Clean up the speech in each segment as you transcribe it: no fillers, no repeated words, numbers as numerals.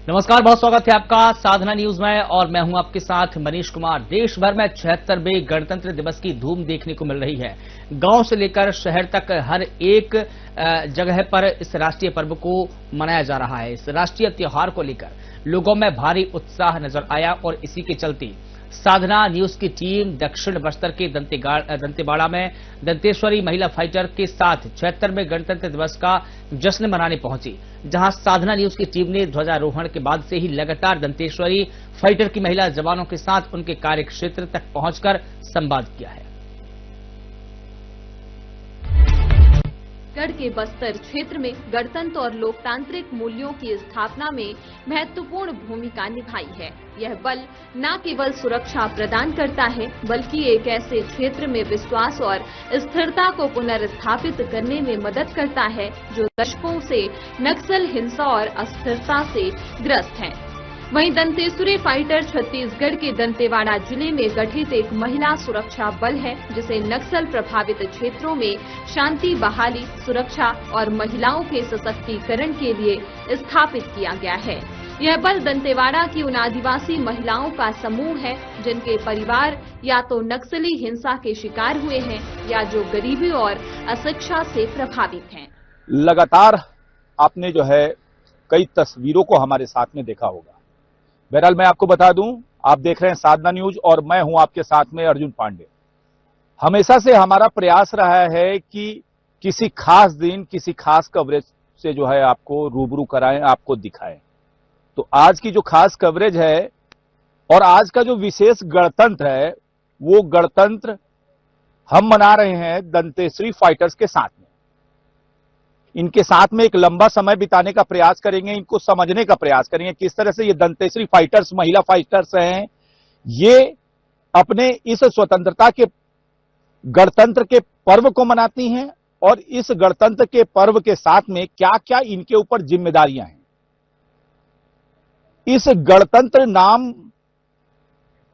नमस्कार, बहुत स्वागत है आपका साधना न्यूज में और मैं हूं आपके साथ मनीष कुमार। देश भर में 76वें गणतंत्र दिवस की धूम देखने को मिल रही है। गांव से लेकर शहर तक हर एक जगह पर इस राष्ट्रीय पर्व को मनाया जा रहा है। इस राष्ट्रीय त्योहार को लेकर लोगों में भारी उत्साह नजर आया और इसी के चलते साधना न्यूज की टीम दक्षिण बस्तर के दंतेवाड़ा में दंतेश्वरी महिला फाइटर के साथ 76वें गणतंत्र दिवस का जश्न मनाने पहुंची, जहां साधना न्यूज की टीम ने ध्वजारोहण के बाद से ही लगातार दंतेश्वरी फाइटर की महिला जवानों के साथ उनके कार्यक्षेत्र तक पहुंचकर संवाद किया है। गढ़ के बस्तर क्षेत्र में गणतंत्र और लोकतांत्रिक मूल्यों की स्थापना में महत्वपूर्ण भूमिका निभाई है। यह बल न केवल सुरक्षा प्रदान करता है, बल्कि एक ऐसे क्षेत्र में विश्वास और स्थिरता को पुनर्स्थापित करने में मदद करता है जो दशकों से नक्सल हिंसा और अस्थिरता से ग्रस्त है। वहीं दंतेश्वरी फाइटर छत्तीसगढ़ के दंतेवाड़ा जिले में गठित एक महिला सुरक्षा बल है, जिसे नक्सल प्रभावित क्षेत्रों में शांति बहाली, सुरक्षा और महिलाओं के सशक्तिकरण के लिए स्थापित किया गया है। यह बल दंतेवाड़ा की उन आदिवासी महिलाओं का समूह है जिनके परिवार या तो नक्सली हिंसा के शिकार हुए हैं या जो गरीबी और अशिक्षा से प्रभावित हैं। लगातार आपने जो है कई तस्वीरों को हमारे साथ में देखा होगा। बहरहाल मैं आपको बता दूं, आप देख रहे हैं साधना न्यूज और मैं हूं आपके साथ में अर्जुन पांडे। हमेशा से हमारा प्रयास रहा है कि किसी खास दिन किसी खास कवरेज से जो है आपको रूबरू कराएं, आपको दिखाएं। तो आज की जो खास कवरेज है और आज का जो विशेष गणतंत्र है, वो गणतंत्र हम मना रहे हैं दंतेश्वरी फाइटर्स के साथ में। इनके साथ में एक लंबा समय बिताने का प्रयास करेंगे, इनको समझने का प्रयास करेंगे किस तरह से ये दंतेश्वरी फाइटर्स महिला फाइटर्स हैं, ये अपने इस स्वतंत्रता के गणतंत्र के पर्व को मनाती हैं और इस गणतंत्र के पर्व के साथ में क्या क्या इनके ऊपर जिम्मेदारियां हैं। इस गणतंत्र नाम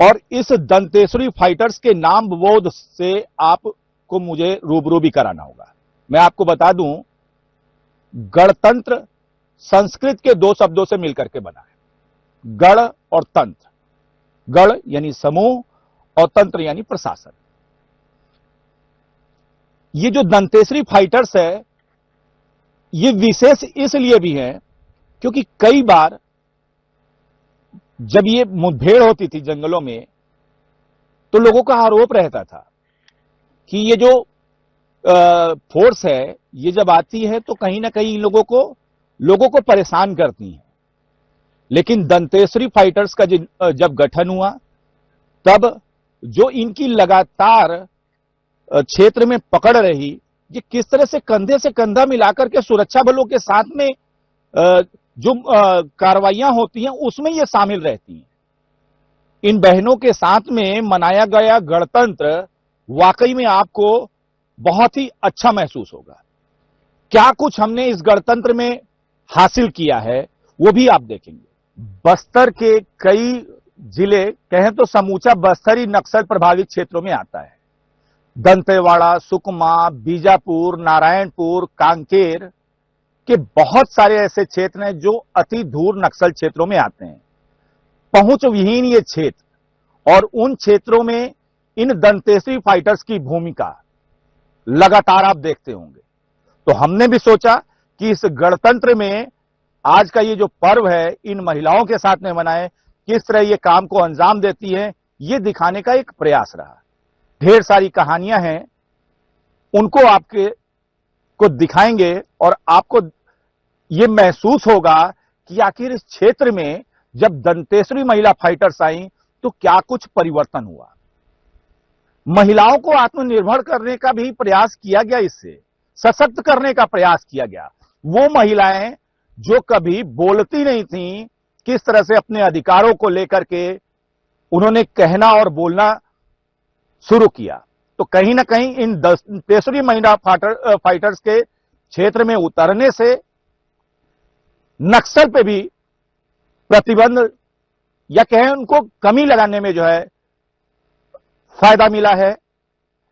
और इस दंतेश्वरी फाइटर्स के नाम बोध से आपको मुझे रूबरू भी कराना होगा। मैं आपको बता दूं, गणतंत्र संस्कृत के दो शब्दों से मिलकर के बना है, गण और तंत्र। गण यानी समूह और तंत्र यानी प्रशासन। ये जो दंतेश्वरी फाइटर्स है, ये विशेष इसलिए भी है क्योंकि कई बार जब ये मुठभेड़ होती थी जंगलों में, तो लोगों का आरोप रहता था कि ये जो फोर्स है, ये जब आती है तो कहीं ना कहीं इन लोगों को परेशान करती है। लेकिन दंतेश्वरी फाइटर्स का जब गठन हुआ, तब जो इनकी लगातार क्षेत्र में पकड़ रही, ये किस तरह से कंधा मिलाकर के सुरक्षा बलों के साथ में जो कार्रवाइयां होती हैं उसमें ये शामिल रहती हैं। इन बहनों के साथ में मनाया गया गणतंत्र वाकई में आपको बहुत ही अच्छा महसूस होगा। क्या कुछ हमने इस गणतंत्र में हासिल किया है वो भी आप देखेंगे। बस्तर के कई जिले, कहें तो समूचा बस्तर ही नक्सल प्रभावित क्षेत्रों में आता है। दंतेवाड़ा, सुकमा, बीजापुर, नारायणपुर, कांकेर के बहुत सारे ऐसे क्षेत्र हैं जो अति दूर नक्सल क्षेत्रों में आते हैं। पहुंच विहीन ये क्षेत्र, और उन क्षेत्रों में इन दंतेश्वरी फाइटर्स की भूमिका लगातार आप देखते होंगे। तो हमने भी सोचा कि इस गणतंत्र में आज का ये जो पर्व है, इन महिलाओं के साथ में मनाएं, किस तरह ये काम को अंजाम देती है, ये दिखाने का एक प्रयास रहा। ढेर सारी कहानियां हैं, उनको आपके को दिखाएंगे और आपको ये महसूस होगा कि आखिर इस क्षेत्र में जब दंतेश्वरी महिला फाइटर्स आई तो क्या कुछ परिवर्तन हुआ। महिलाओं को आत्मनिर्भर करने का भी प्रयास किया गया, इससे सशक्त करने का प्रयास किया गया। वो महिलाएं जो कभी बोलती नहीं थीं, किस तरह से अपने अधिकारों को लेकर के उन्होंने कहना और बोलना शुरू किया। तो कहीं ना कहीं इन दंतेश्वरी महिला फाइटर्स के क्षेत्र में उतरने से नक्सल पे भी प्रतिबंध या कहें उनको कमी लगाने में जो है फायदा मिला है।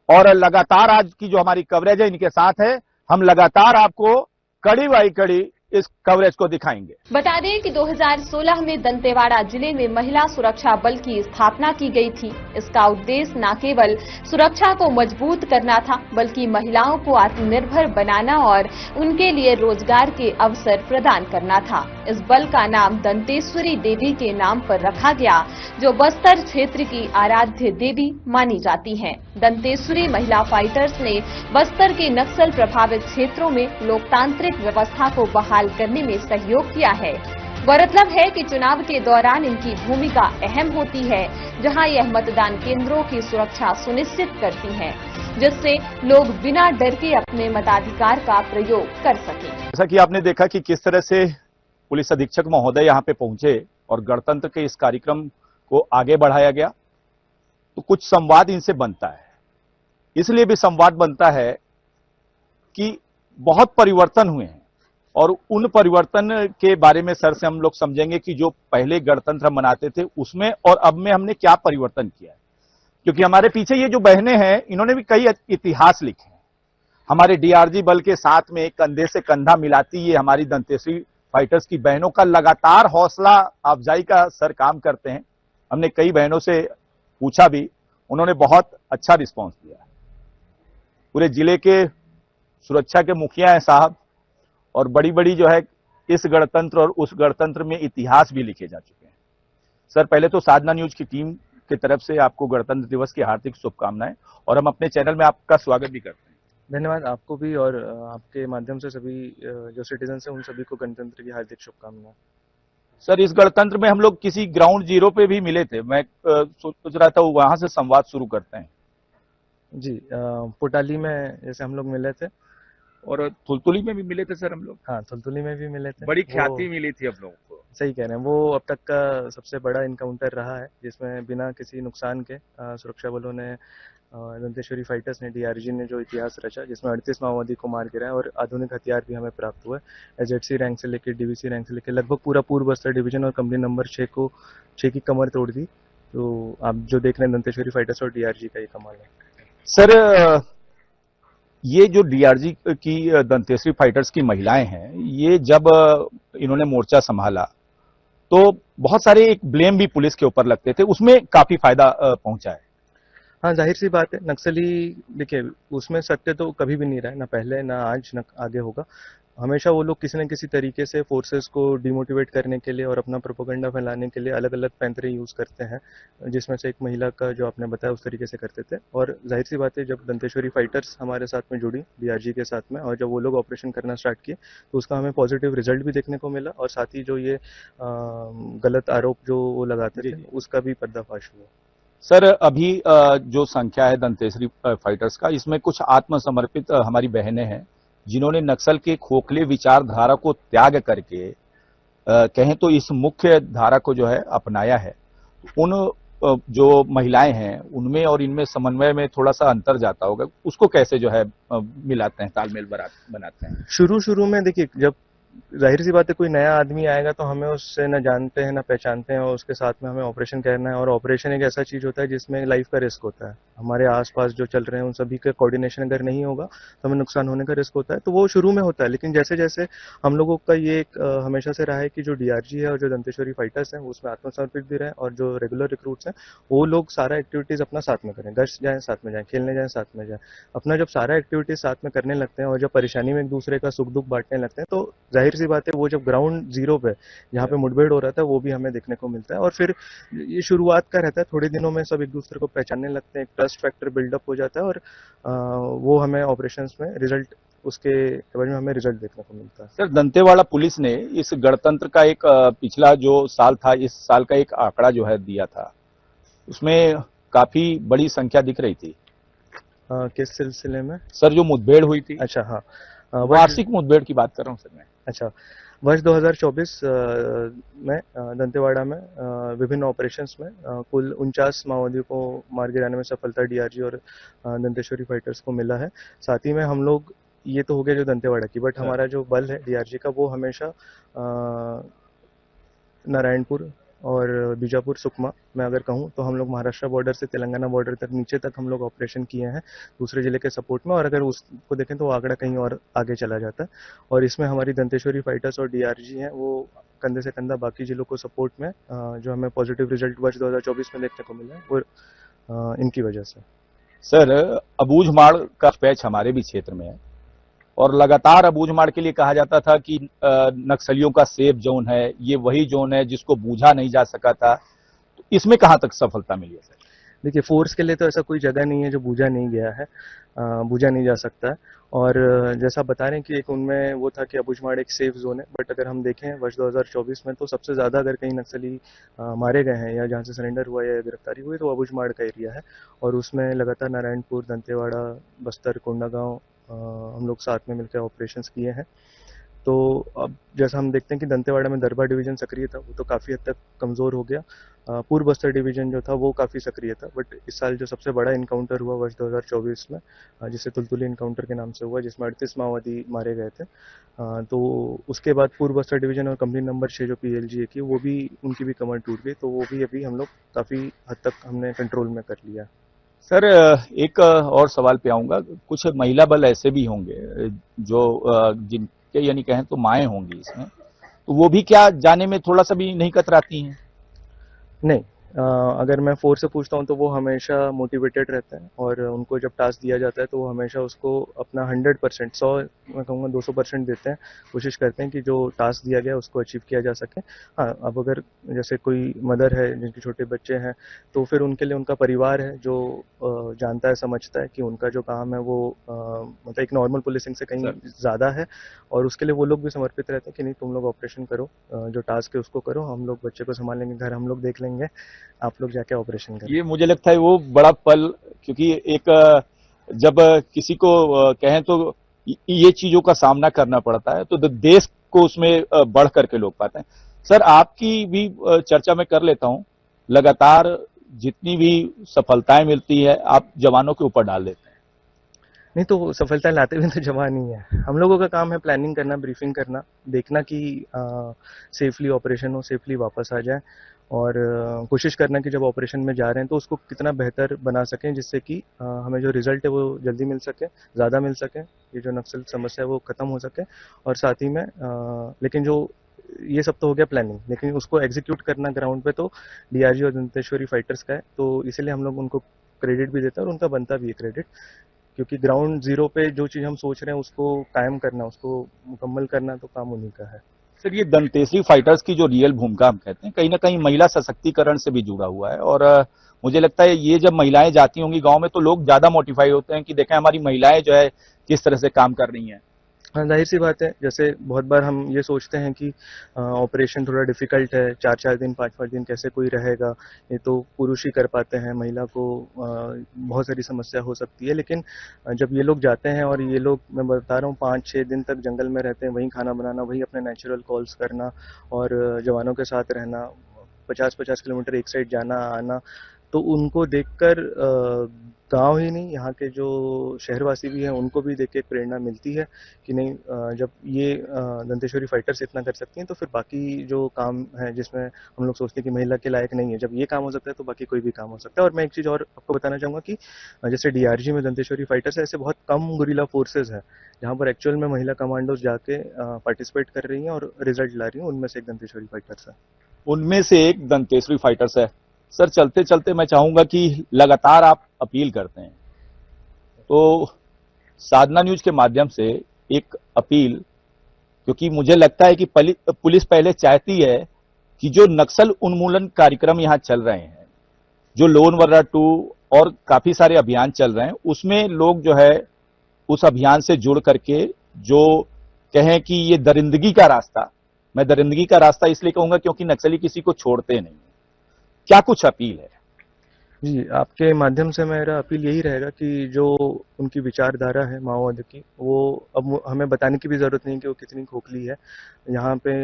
और लगातार आज की जो हमारी कवरेज है इनके साथ है, हम लगातार आपको कड़ी बाई कड़ी इस कवरेज को दिखाएंगे। बता दें कि 2016 में दंतेवाड़ा जिले में महिला सुरक्षा बल की स्थापना की गई थी। इसका उद्देश्य न केवल सुरक्षा को मजबूत करना था, बल्कि महिलाओं को आत्मनिर्भर बनाना और उनके लिए रोजगार के अवसर प्रदान करना था। इस बल का नाम दंतेश्वरी देवी के नाम पर रखा गया, जो बस्तर क्षेत्र की आराध्य देवी मानी जाती हैं। दंतेश्वरी महिला फाइटर्स ने बस्तर के नक्सल प्रभावित क्षेत्रों में लोकतांत्रिक व्यवस्था को बहाल करने में सहयोग किया है। गौरतलब है कि चुनाव के दौरान इनकी भूमिका अहम होती है, जहां यह मतदान केंद्रों की सुरक्षा सुनिश्चित करती हैं, जिससे लोग बिना डर के अपने मताधिकार का प्रयोग कर सकें। जैसा कि आपने देखा कि किस तरह से पुलिस अधीक्षक महोदय यहाँ पे पहुंचे और गणतंत्र के इस कार्यक्रम को आगे बढ़ाया गया, तो कुछ संवाद इनसे बनता है। इसलिए भी संवाद बनता है कि बहुत परिवर्तन हुए हैं और उन परिवर्तन के बारे में सर से हम लोग समझेंगे कि जो पहले गणतंत्र मनाते थे उसमें और अब में हमने क्या परिवर्तन किया है। क्योंकि हमारे पीछे ये जो बहनें हैं, इन्होंने भी कई इतिहास लिखे हैं। हमारे डीआरजी बल के साथ में कंधे से कंधा मिलाती ये हमारी दंतेश्वरी फाइटर्स की बहनों का लगातार हौसला अफजाई का सर काम करते हैं। हमने कई बहनों से पूछा भी, उन्होंने बहुत अच्छा रिस्पॉन्स दिया। पूरे जिले के सुरक्षा के मुखिया हैं साहब, और बड़ी बड़ी जो है इस गणतंत्र और उस गणतंत्र में इतिहास भी लिखे जा चुके हैं। सर, पहले तो साधना न्यूज की टीम की तरफ से आपको गणतंत्र दिवस की हार्दिक शुभकामनाएं, और हम अपने चैनल में आपका स्वागत भी करते हैं। धन्यवाद आपको भी, और आपके माध्यम से सभी जो सिटीजन हैं उन सभी को गणतंत्र की हार्दिक शुभकामनाएं। सर, इस गणतंत्र में हम लोग किसी ग्राउंड जीरो पे भी मिले थे। मैं सोच रहा था वहां से संवाद शुरू करते हैं। जी, पुटाली में जैसे हम लोग मिले थे, और थुलथुली में भी मिले थे सर हम लोग। हाँ, थुलथुली में भी मिले थे। बड़ी ख्याति मिली थी आप लोगों को। सही कह रहे हैं, वो अब तक का सबसे बड़ा इनकाउंटर रहा है, जिसमें बिना किसी नुकसान के सुरक्षा बलों ने, दंतेश्वरी फाइटर्स ने, डीआरजी ने जो इतिहास रचा, जिसमें 38 माओवादी को मार गिराया और आधुनिक हथियार भी हमें प्राप्त हुए। एजेडसी रैंक से लेकर डीवीसी रैंक से लेकर लगभग पूरा पूर्व बस्तर डिवीजन और कंपनी नंबर 6 की कमर तोड़ दी। तो आप जो देख रहे हैं दंतेश्वरी फाइटर्स और डीआरजी का ये कमाल है। सर, ये जो डीआरजी की दंतेश्वरी फाइटर्स की महिलाएं हैं, ये जब इन्होंने मोर्चा संभाला तो बहुत सारे एक ब्लेम भी पुलिस के ऊपर लगते थे, उसमें काफी फायदा पहुंचा है। हाँ, जाहिर सी बात है, नक्सली देखिए उसमें सत्य तो कभी भी नहीं रहा है, ना पहले ना आज ना आगे होगा। हमेशा वो लोग किसी न किसी तरीके से फोर्सेस को डिमोटिवेट करने के लिए और अपना प्रोपेगेंडा फैलाने के लिए अलग अलग पैंतरे यूज करते हैं, जिसमें से एक महिला का जो आपने बताया उस तरीके से करते थे। और जाहिर सी बात है, जब दंतेश्वरी फाइटर्स हमारे साथ में जुड़ी डीआरजी के साथ में, और जब वो लोग ऑपरेशन करना स्टार्ट किए तो उसका हमें पॉजिटिव रिजल्ट भी देखने को मिला, और साथ ही जो ये गलत आरोप जो वो लगाते थे उसका भी पर्दाफाश हुआ। सर, अभी जो संख्या है दंतेश्वरी फाइटर्स का, इसमें कुछ आत्मसमर्पित हमारी बहनें हैं जिन्होंने नक्सल के खोखले विचारधारा को त्याग करके कहें तो इस मुख्य धारा को जो है अपनाया है। उन जो महिलाएं हैं उनमें और इनमें समन्वय में थोड़ा सा अंतर जाता होगा, उसको कैसे जो है मिलाते हैं, तालमेल बनाते हैं? शुरू में देखिए, जब जाहिर सी बात है कोई नया आदमी आएगा तो हमें उससे न जानते हैं न पहचानते हैं, और उसके साथ में हमें ऑपरेशन करना है। और ऑपरेशन एक ऐसा चीज होता है जिसमें लाइफ का रिस्क होता है। हमारे आसपास जो चल रहे हैं उन सभी का कोऑर्डिनेशन अगर नहीं होगा तो हमें नुकसान होने का रिस्क होता है। तो वो शुरू में होता है, लेकिन जैसे जैसे हम लोगों का ये हमेशा से रहा है कि जो डीआरजी है और जो दंतेश्वरी फाइटर्स हैं उसमें आत्मसमर्पित भी रहे, और जो रेगुलर रिक्रूट्स हैं वो लोग सारा एक्टिविटीज अपना साथ में करें, गश्त जाएं साथ में जाएं, खेलने जाएं साथ में जाएं। अपना जब सारा एक्टिविटीज साथ में करने लगते हैं और जब परेशानी में एक दूसरे का सुख दुख बांटने लगते हैं, तो जाहिर सी बात है वो जब ग्राउंड जीरो पे जहाँ पे मुठभेड़ हो रहा था वो भी हमें देखने को मिलता है। और फिर ये शुरुआत का रहता है, थोड़े दिनों में सब एक दूसरे को पहचानने लगते हैं, एक ट्रस्ट फैक्टर बिल्डअप हो जाता है, और वो हमें ऑपरेशंस में रिजल्ट, उसके एवज में हमें रिजल्ट देखने को मिलता है। सर, दंतेवाड़ा पुलिस ने इस गणतंत्र का एक पिछला जो साल था, इस साल का एक आंकड़ा जो है दिया था, उसमें काफी बड़ी संख्या दिख रही थी। किस सिलसिले में? सर, जो मुठभेड़ हुई थी। अच्छा, हाँ, वार्षिक मुठभेड़ की बात कर रहा हूँ सर मैं। अच्छा, वर्ष 2024 में दंतेवाड़ा में विभिन्न ऑपरेशंस में कुल 49 माओवादियों को मार गिराने में सफलता डीआरजी और दंतेश्वरी फाइटर्स को मिला है। साथ ही में हम लोग, ये तो हो गया जो दंतेवाड़ा की, बट हमारा जो बल है डीआरजी का वो हमेशा नारायणपुर, और बीजापुर सुकमा में अगर कहूँ तो हम लोग महाराष्ट्र बॉर्डर से तेलंगाना बॉर्डर तक नीचे तक हम लोग ऑपरेशन किए हैं दूसरे जिले के सपोर्ट में। और अगर उसको देखें तो वो आंकड़ा कहीं और आगे चला जाता है। और इसमें हमारी दंतेश्वरी फाइटर्स और डीआरजी हैं वो कंधे से कंधा बाकी जिलों को सपोर्ट में जो हमें पॉजिटिव रिजल्ट वर्ष 2024 में देखने को मिला है वो इनकी वजह से। सर, अबूझमाड़ का पैच हमारे भी क्षेत्र में है और लगातार अबूझमाड़ के लिए कहा जाता था कि नक्सलियों का सेफ जोन है, ये वही जोन है जिसको बूझा नहीं जा सका था। तो इसमें कहां तक सफलता मिली है सर? देखिए, फोर्स के लिए तो ऐसा कोई जगह नहीं है जो बूझा नहीं गया है, बूझा नहीं जा सकता है। और जैसा बता रहे हैं कि एक उनमें वो था कि अबूझमाड़ एक सेफ जोन है, बट अगर हम देखें वर्ष 2024 में तो सबसे ज्यादा अगर कहीं नक्सली मारे गए हैं या जहां से सरेंडर हुआ या गिरफ्तारी हुई तो अबूझमाड़ का एरिया है। और उसमें लगातार नारायणपुर, दंतेवाड़ा, बस्तर, कोंडागांव हम लोग साथ में मिलकर ऑपरेशंस किए हैं। तो अब जैसा हम देखते हैं कि दंतेवाड़ा में दरबा डिवीजन सक्रिय था, वो तो काफी हद तक कमजोर हो गया। पूर्व बस्तर डिवीजन जो था वो काफी सक्रिय था, बट इस साल जो सबसे बड़ा इनकाउंटर हुआ वर्ष 2024 में जिसे तुलतुली इनकाउंटर के नाम से हुआ, जिसमें 38 माओवादी मारे गए थे, तो उसके बाद पूर्व बस्तर डिवीजन और कंपनी नंबर 6 जो PLGA की वो भी उनकी भी कमर टूट गई, तो वो भी अभी हम लोग काफी हद तक हमने कंट्रोल में कर लिया। सर, एक और सवाल पे आऊंगा। कुछ महिला बल ऐसे भी होंगे जो जिनके यानी कहें तो माएँ होंगी इसमें, तो वो भी क्या जाने में थोड़ा सा भी नहीं कतराती हैं? नहीं, अगर मैं फोर्स से पूछता हूँ तो वो हमेशा मोटिवेटेड रहते हैं और उनको जब टास्क दिया जाता है तो वो हमेशा उसको अपना 100%, 100 मैं कहूँगा 200% देते हैं, कोशिश करते हैं कि जो टास्क दिया गया उसको अचीव किया जा सके। हाँ, अब अगर जैसे कोई मदर है जिनके छोटे बच्चे हैं तो फिर उनके लिए उनका परिवार है जो जानता है, समझता है कि उनका जो काम है वो मतलब एक नॉर्मल पुलिसिंग से कहीं ज़्यादा है, और उसके लिए वो लोग भी समर्पित रहते हैं कि नहीं, तुम लोग ऑपरेशन करो, जो टास्क है उसको करो, हम लोग बच्चे को संभालेंगे, घर हम लोग देख लेंगे, आप लोग जाके ऑपरेशन करें। ये मुझे लगता है वो बड़ा पल, क्योंकि एक जब किसी को कहें तो ये चीजों का सामना करना पड़ता है तो देश को उसमें बढ़ करके लोग पाते हैं। सर, आपकी भी चर्चा में कर लेता हूं, लगातार जितनी भी सफलताएं मिलती है आप जवानों के ऊपर डाल देते हैं। नहीं, तो सफलता लाते हुए तो जवान ही है। हम लोगों का काम है प्लानिंग करना, ब्रीफिंग करना, देखना कि सेफली ऑपरेशन हो, सेफली वापस आ जाए, और कोशिश करना कि जब ऑपरेशन में जा रहे हैं तो उसको कितना बेहतर बना सकें जिससे कि हमें जो रिजल्ट है वो जल्दी मिल सके, ज़्यादा मिल सके, ये जो नक्सल समस्या है वो खत्म हो सके। और साथ ही में लेकिन जो ये सब तो हो गया प्लानिंग, लेकिन उसको एग्जीक्यूट करना ग्राउंड पे तो डीआरजी और दंतेश्वरी फाइटर्स का है, तो इसीलिए हम लोग उनको क्रेडिट भी देते हैं और उनका बनता भी है क्रेडिट, क्योंकि ग्राउंड जीरो पे जो चीज़ हम सोच रहे हैं उसको कायम करना, उसको मुकम्मल करना तो काम उन्हीं का है। सर, ये दंतेश्वरी फाइटर्स की जो रियल भूमिका हम कहते हैं, कहीं ना कहीं महिला सशक्तिकरण से भी जुड़ा हुआ है। और मुझे लगता है ये जब महिलाएं जाती होंगी गांव में तो लोग ज्यादा मोटिफाई होते हैं कि देखें हमारी महिलाएं जो है किस तरह से काम कर रही हैं। हाँ, जाहिर सी बात है, जैसे बहुत बार हम ये सोचते हैं कि ऑपरेशन थोड़ा डिफिकल्ट है, 4-4 दिन 5-5 दिन कैसे कोई रहेगा, ये तो पुरुष ही कर पाते हैं, महिला को बहुत सारी समस्या हो सकती है। लेकिन जब ये लोग जाते हैं और ये लोग, मैं बता रहा हूँ, 5-6 दिन तक जंगल में रहते हैं, वहीं खाना बनाना, वहीं अपने नेचुरल कॉल्स करना और जवानों के साथ रहना, 50-50 किलोमीटर एक साइड जाना आना, तो उनको देखकर गांव ही नहीं, यहाँ के जो शहरवासी भी हैं उनको भी देख के प्रेरणा मिलती है कि नहीं, जब ये दंतेश्वरी फाइटर्स इतना कर सकती हैं तो फिर बाकी जो काम है जिसमें हम लोग सोचते हैं कि महिला के लायक नहीं है, जब ये काम हो सकता है तो बाकी कोई भी काम हो सकता है। और मैं एक चीज़ और आपको बताना चाहूँगा कि जैसे डीआरजी में दंतेश्वरी फाइटर्स है, ऐसे बहुत कम गुरिल्ला फोर्सेज है जहाँ पर एक्चुअल में महिला कमांडोज जाके पार्टिसिपेट कर रही हैं और रिजल्ट ला रही हैं, उनमें से एक दंतेश्वरी फाइटर्स है। उनमें से एक दंतेश्वरी फाइटर्स है। सर, चलते चलते मैं चाहूंगा कि लगातार आप अपील करते हैं, तो साधना न्यूज के माध्यम से एक अपील, क्योंकि मुझे लगता है कि पुलिस पहले चाहती है कि जो नक्सल उन्मूलन कार्यक्रम यहां चल रहे हैं, जो लोन वर्रा 2 और काफी सारे अभियान चल रहे हैं, उसमें लोग जो है उस अभियान से जुड़ करके जो कहें कि ये दरिंदगी का रास्ता, मैं दरिंदगी का रास्ता इसलिए कहूंगा क्योंकि नक्सली किसी को छोड़ते नहीं, क्या कुछ अपील है? जी, आपके माध्यम से मेरा अपील यही रहेगा कि जो उनकी विचारधारा है माओवाद की, वो अब हमें बताने की भी ज़रूरत नहीं कि वो कितनी खोखली है। यहाँ पे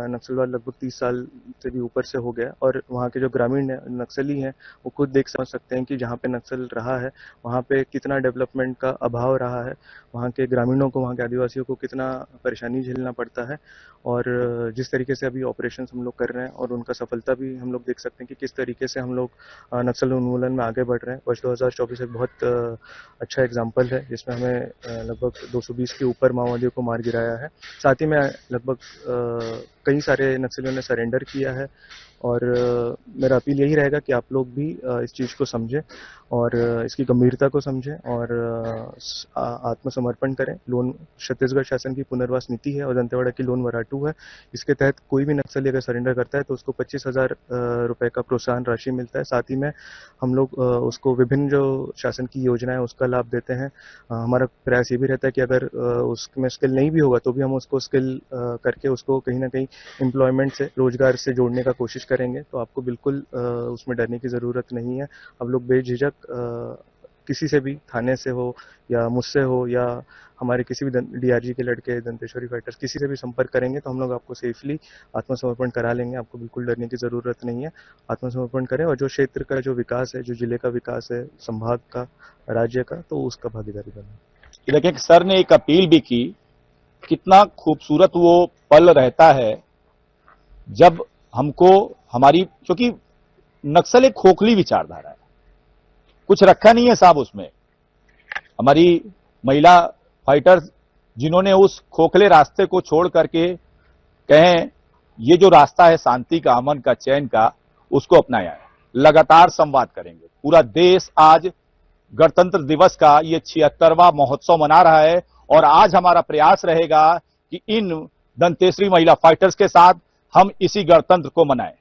नक्सलवाद लगभग 30 साल से भी ऊपर से हो गया और वहाँ के जो ग्रामीण नक्सली हैं, वो खुद देख समझ सकते हैं कि जहाँ पे नक्सल रहा है, वहाँ पे कितना डेवलपमेंट का अभाव रहा है। वहाँ के ग्रामीणों को, वहाँ के आदिवासियों को कितना परेशानी झेलना पड़ता है और जिस तरीके से अभी ऑपरेशंस हम लोग कर रहे हैं और उनका सफलता भी हम लोग देख सकते हैं कि किस तरीके से हम लोग नक्सल उन्मूलन में आगे बढ़ रहे हैं। वर्ष 2024 एक बहुत अच्छा एग्जाम्पल है जिसमें हमें लगभग 220 के ऊपर माओवादियों को मार गिराया है। साथ ही में लगभग कई सारे नक्सलियों ने सरेंडर किया है और मेरा अपील यही रहेगा कि आप लोग भी इस चीज़ को समझें और इसकी गंभीरता को समझें और आत्मसमर्पण करें। लोन छत्तीसगढ़ शासन की पुनर्वास नीति है और दंतेवाड़ा की लोन वराटू है। इसके तहत कोई भी नक्सली अगर सरेंडर करता है तो उसको 25,000 रुपए का प्रोत्साहन राशि मिलता है। साथ ही में हम लोग उसको विभिन्न जो शासन की योजनाएं उसका लाभ देते हैं। हमारा प्रयास ये भी रहता है कि अगर उसमें स्किल नहीं भी होगा तो भी हम उसको स्किल करके उसको कहीं ना कहीं एम्प्लॉयमेंट से, रोजगार से जोड़ने का कोशिश करेंगे। तो आपको बिल्कुल उसमें डरने की ज़रूरत नहीं है। आप लोग बेझिझक किसी से भी, थाने से हो या मुझसे हो या हमारे किसी भी डीआरजी के लड़के, दंतेश्वरी फाइटर्स, किसी से भी संपर्क करेंगे तो हम लोग आपको सेफली आत्मसमर्पण करा लेंगे। आपको बिल्कुल डरने की ज़रूरत नहीं है। आत्मसमर्पण करें और जो क्षेत्र का जो विकास है, जो जिले का विकास है, संभाग का, राज्य का, तो उसका भागीदारी बने। देखिए सर ने एक अपील भी की, कितना खूबसूरत वो पल रहता है जब हमको हमारी, क्योंकि नक्सल एक खोखली विचारधारा है, कुछ रखा नहीं है साहब उसमें। हमारी महिला फाइटर्स जिन्होंने उस खोखले रास्ते को छोड़ करके कहें ये जो रास्ता है शांति का, अमन का, चैन का, उसको अपनाया है। लगातार संवाद करेंगे। पूरा देश आज गणतंत्र दिवस का ये 76वां महोत्सव मना रहा है और आज हमारा प्रयास रहेगा कि इन दंतेश्वरी महिला फाइटर्स के साथ हम इसी गणतंत्र को मनाएं।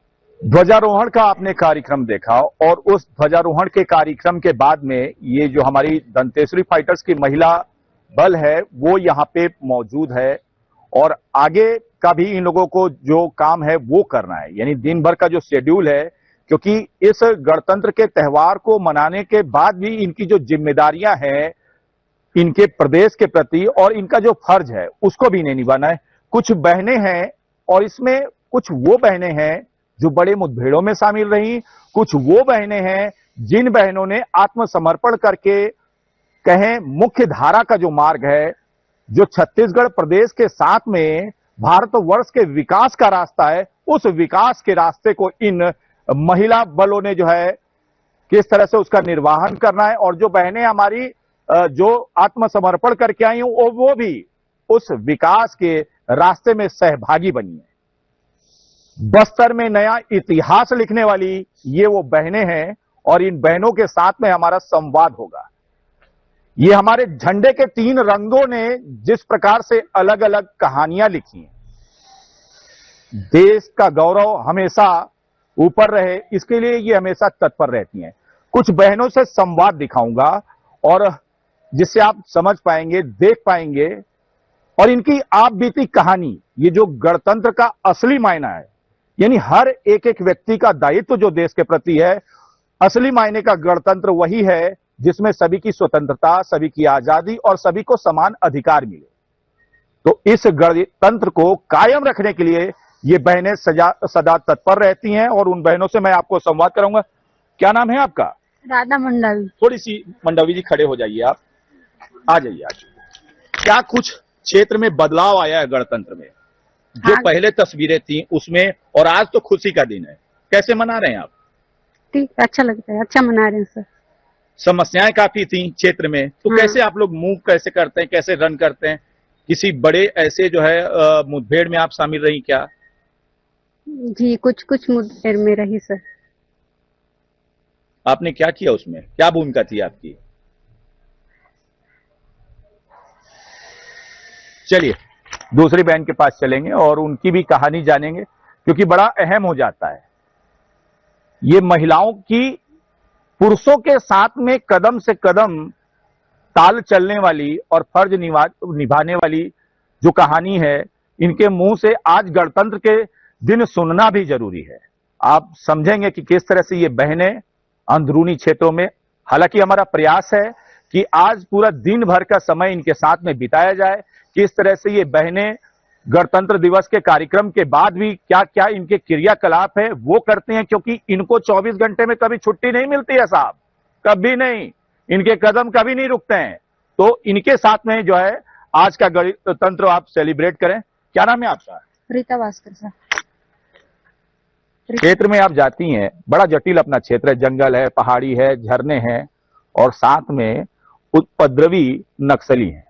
ध्वजारोहण का आपने कार्यक्रम देखा और उस ध्वजारोहण के कार्यक्रम के बाद में ये जो हमारी दंतेश्वरी फाइटर्स की महिला बल है वो यहाँ पे मौजूद है और आगे का भी इन लोगों को जो काम है वो करना है, यानी दिन भर का जो शेड्यूल है, क्योंकि इस गणतंत्र के त्योहार को मनाने के बाद भी इनकी जो जिम्मेदारियां हैं इनके प्रदेश के प्रति और इनका जो फर्ज है उसको भी नहीं निभाना है। कुछ बहनें हैं और इसमें कुछ वो बहनें हैं जो बड़े मुठभेड़ों में शामिल रही, कुछ वो बहनें हैं जिन बहनों ने आत्मसमर्पण करके कहें मुख्य धारा का जो मार्ग है, जो छत्तीसगढ़ प्रदेश के साथ में भारतवर्ष के विकास का रास्ता है, उस विकास के रास्ते को इन महिला बलों ने जो है किस तरह से उसका निर्वाहन करना है। और जो बहनें हमारी जो आत्मसमर्पण करके आई हैं वो भी उस विकास के रास्ते में सहभागी बनी है। बस्तर में नया इतिहास लिखने वाली ये वो बहनें हैं और इन बहनों के साथ में हमारा संवाद होगा। ये हमारे झंडे के 3 रंगों ने जिस प्रकार से अलग अलग कहानियां लिखी हैं, देश का गौरव हमेशा ऊपर रहे इसके लिए ये हमेशा तत्पर रहती हैं। कुछ बहनों से संवाद दिखाऊंगा और जिससे आप समझ पाएंगे, देख पाएंगे और इनकी आप बीती कहानी, ये जो गणतंत्र का असली मायना है, यानी हर एक एक व्यक्ति का दायित्व जो देश के प्रति है, असली मायने का गणतंत्र वही है जिसमें सभी की स्वतंत्रता, सभी की आजादी और सभी को समान अधिकार मिले। तो इस गणतंत्र को कायम रखने के लिए ये बहनें सदा तत्पर रहती हैं और उन बहनों से मैं आपको संवाद कराऊंगा। क्या नाम है आपका? राधा मंडावी। थोड़ी सी मंडावी जी खड़े हो जाइए, आप आ जाइए। आज क्या कुछ क्षेत्र में बदलाव आया है गणतंत्र में? जो हाँ, पहले तस्वीरें थी उसमें और आज तो खुशी का दिन है, कैसे मना रहे हैं आप? ठीक, अच्छा लगता है, अच्छा मना रहे हैं सर। समस्याएं काफी थी क्षेत्र में, तो हाँ। कैसे आप लोग मूव कैसे करते हैं, कैसे रन करते हैं? किसी बड़े ऐसे जो है मुठभेड़ में आप शामिल रही क्या? जी, कुछ मुठभेड़ में रही सर। आपने क्या किया उसमें, क्या भूमिका थी आपकी? चलिए दूसरी बहन के पास चलेंगे और उनकी भी कहानी जानेंगे, क्योंकि बड़ा अहम हो जाता है। ये महिलाओं की पुरुषों के साथ में कदम से कदम ताल चलने वाली और फर्ज निभाने वाली जो कहानी है, इनके मुंह से आज गणतंत्र के दिन सुनना भी जरूरी है। आप समझेंगे कि किस तरह से ये बहनें अंदरूनी क्षेत्रों में। हालांकि हमारा प्रयास है कि आज पूरा दिन भर का समय इनके साथ में बिताया जाए, किस तरह से ये बहनें गणतंत्र दिवस के कार्यक्रम के बाद भी क्या क्या इनके क्रियाकलाप है वो करते हैं, क्योंकि इनको 24 घंटे में कभी छुट्टी नहीं मिलती है साहब, कभी नहीं, इनके कदम कभी नहीं रुकते हैं। तो इनके साथ में जो है आज का गणतंत्र आप सेलिब्रेट करें। क्या नाम है आपका? रीता भास्कर सर। क्षेत्र में आप जाती हैं, बड़ा जटिल अपना क्षेत्र है, जंगल है, पहाड़ी है, झरने हैं और साथ में उपद्रवी नक्सली हैं।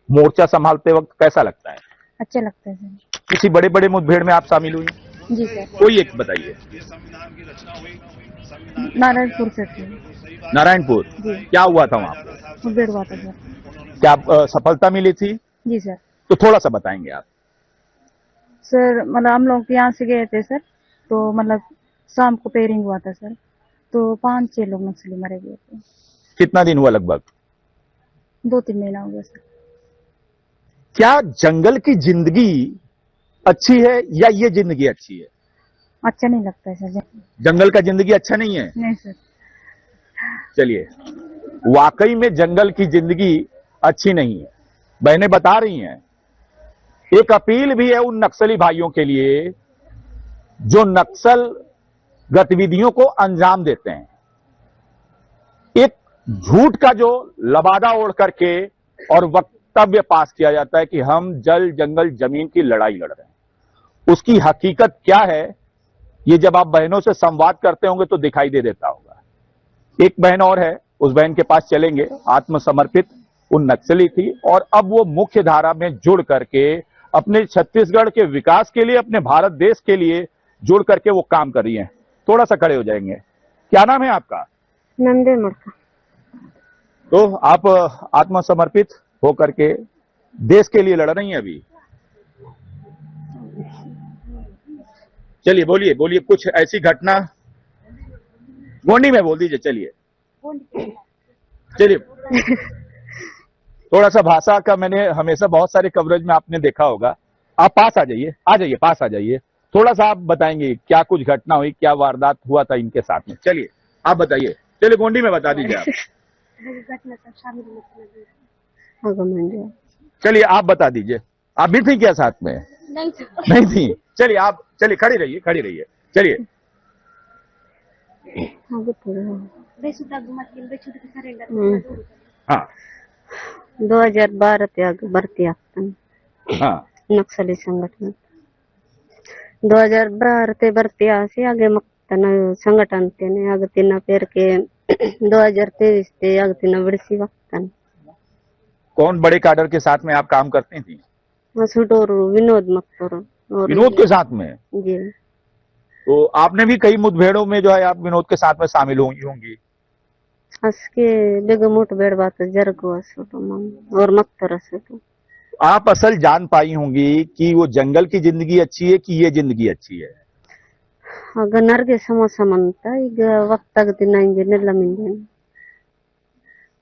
मोर्चा संभालते वक्त कैसा लगता है? अच्छा लगता है सर। किसी बड़े बड़े मुठभेड़ में आप शामिल हुई? जी सर। कोई एक बताइए। नारायणपुर से थे। नारायणपुर, जी। क्या हुआ था वहां पर? मुठभेड़ हुआ था सर। क्या सफलता मिली थी? जी सर। तो थोड़ा सा बताएंगे आप। सर मतलब हम लोग यहाँ से गए थे सर, तो मतलब शाम को पेयरिंग हुआ था सर, तो 5-6 लोग नक्सली मारे गए थे। कितना दिन हुआ लगभग? 2-3 महीना हो गया सर। क्या जंगल की जिंदगी अच्छी है या ये जिंदगी अच्छी है? अच्छा नहीं लगता है सर। जंगल का जिंदगी अच्छा नहीं है? नहीं सर। चलिए, वाकई में जंगल की जिंदगी अच्छी नहीं है, बहनें बता रही हैं। एक अपील भी है उन नक्सली भाइयों के लिए जो नक्सल गतिविधियों को अंजाम देते हैं। एक झूठ का जो लबादा ओढ़ करके और वक्तव्य पास किया जाता है कि हम जल जंगल जमीन की लड़ाई लड़ रहे हैं, उसकी हकीकत क्या है ये जब आप बहनों से संवाद करते होंगे तो दिखाई दे देता होगा। एक बहन और है, उस बहन के पास चलेंगे, आत्मसमर्पित उन नक्सली थी और अब वो मुख्य धारा में जुड़ करके अपने छत्तीसगढ़ के विकास के लिए, अपने भारत देश के लिए जुड़ करके वो काम कर रही हैं। थोड़ा सा खड़े हो जाएंगे। क्या नाम है आपका? नंदे मड़का। तो आप आत्मसमर्पित होकर के देश के लिए लड़ रही हैं अभी। चलिए बोलिए बोलिए, कुछ ऐसी घटना गोंडी में बोल दीजिए। चलिए चलिए, थोड़ा सा भाषा का मैंने हमेशा बहुत सारे कवरेज में आपने देखा होगा। आप पास आ जाइए, आ जाइए, पास आ जाइए। थोड़ा सा आप बताएंगे क्या कुछ घटना हुई, क्या वारदात हुआ था इनके साथ में। चलिए आप बताइए, चलिए गोंडी में बता दीजिए आप। चलिए आप बता दीजिए, आप भी थी क्या साथ में? नहीं थी। चलिए आप, चलिए खड़ी रहिए, खड़ी रहिए। चलिए हाँ 2012 त्याग भरती ಆಗ್ತಾನೆ हाँ ನಕ್ಸಲಿ ಸಂಘಟನೆ 2012 ते भरती आसी आगे मक्तन संगठन तेने आगतिना पेर के 2023 ते आगतिना बड़सी वक्तन। कौन बड़े काडर के साथ में आप काम करती थी? मसूडोर विनोद मक्तोर। विनोद के साथ में? जी। तो आपने भी कई मुठभेड़ों में जो है आप विनोद के साथ में शामिल हुई होंगी। असके बेगमुट बेड़बात जरगो असुतो और मक्तर असुतो। आप असल जान पाई होंगी कि वो जंगल की जिंदगी अच्छी है कि ये जिंदगी अच्छी है? अगर नरगे समोसा मनता ಈಗ वक्त दिन आएंगे निर्लमिंगे।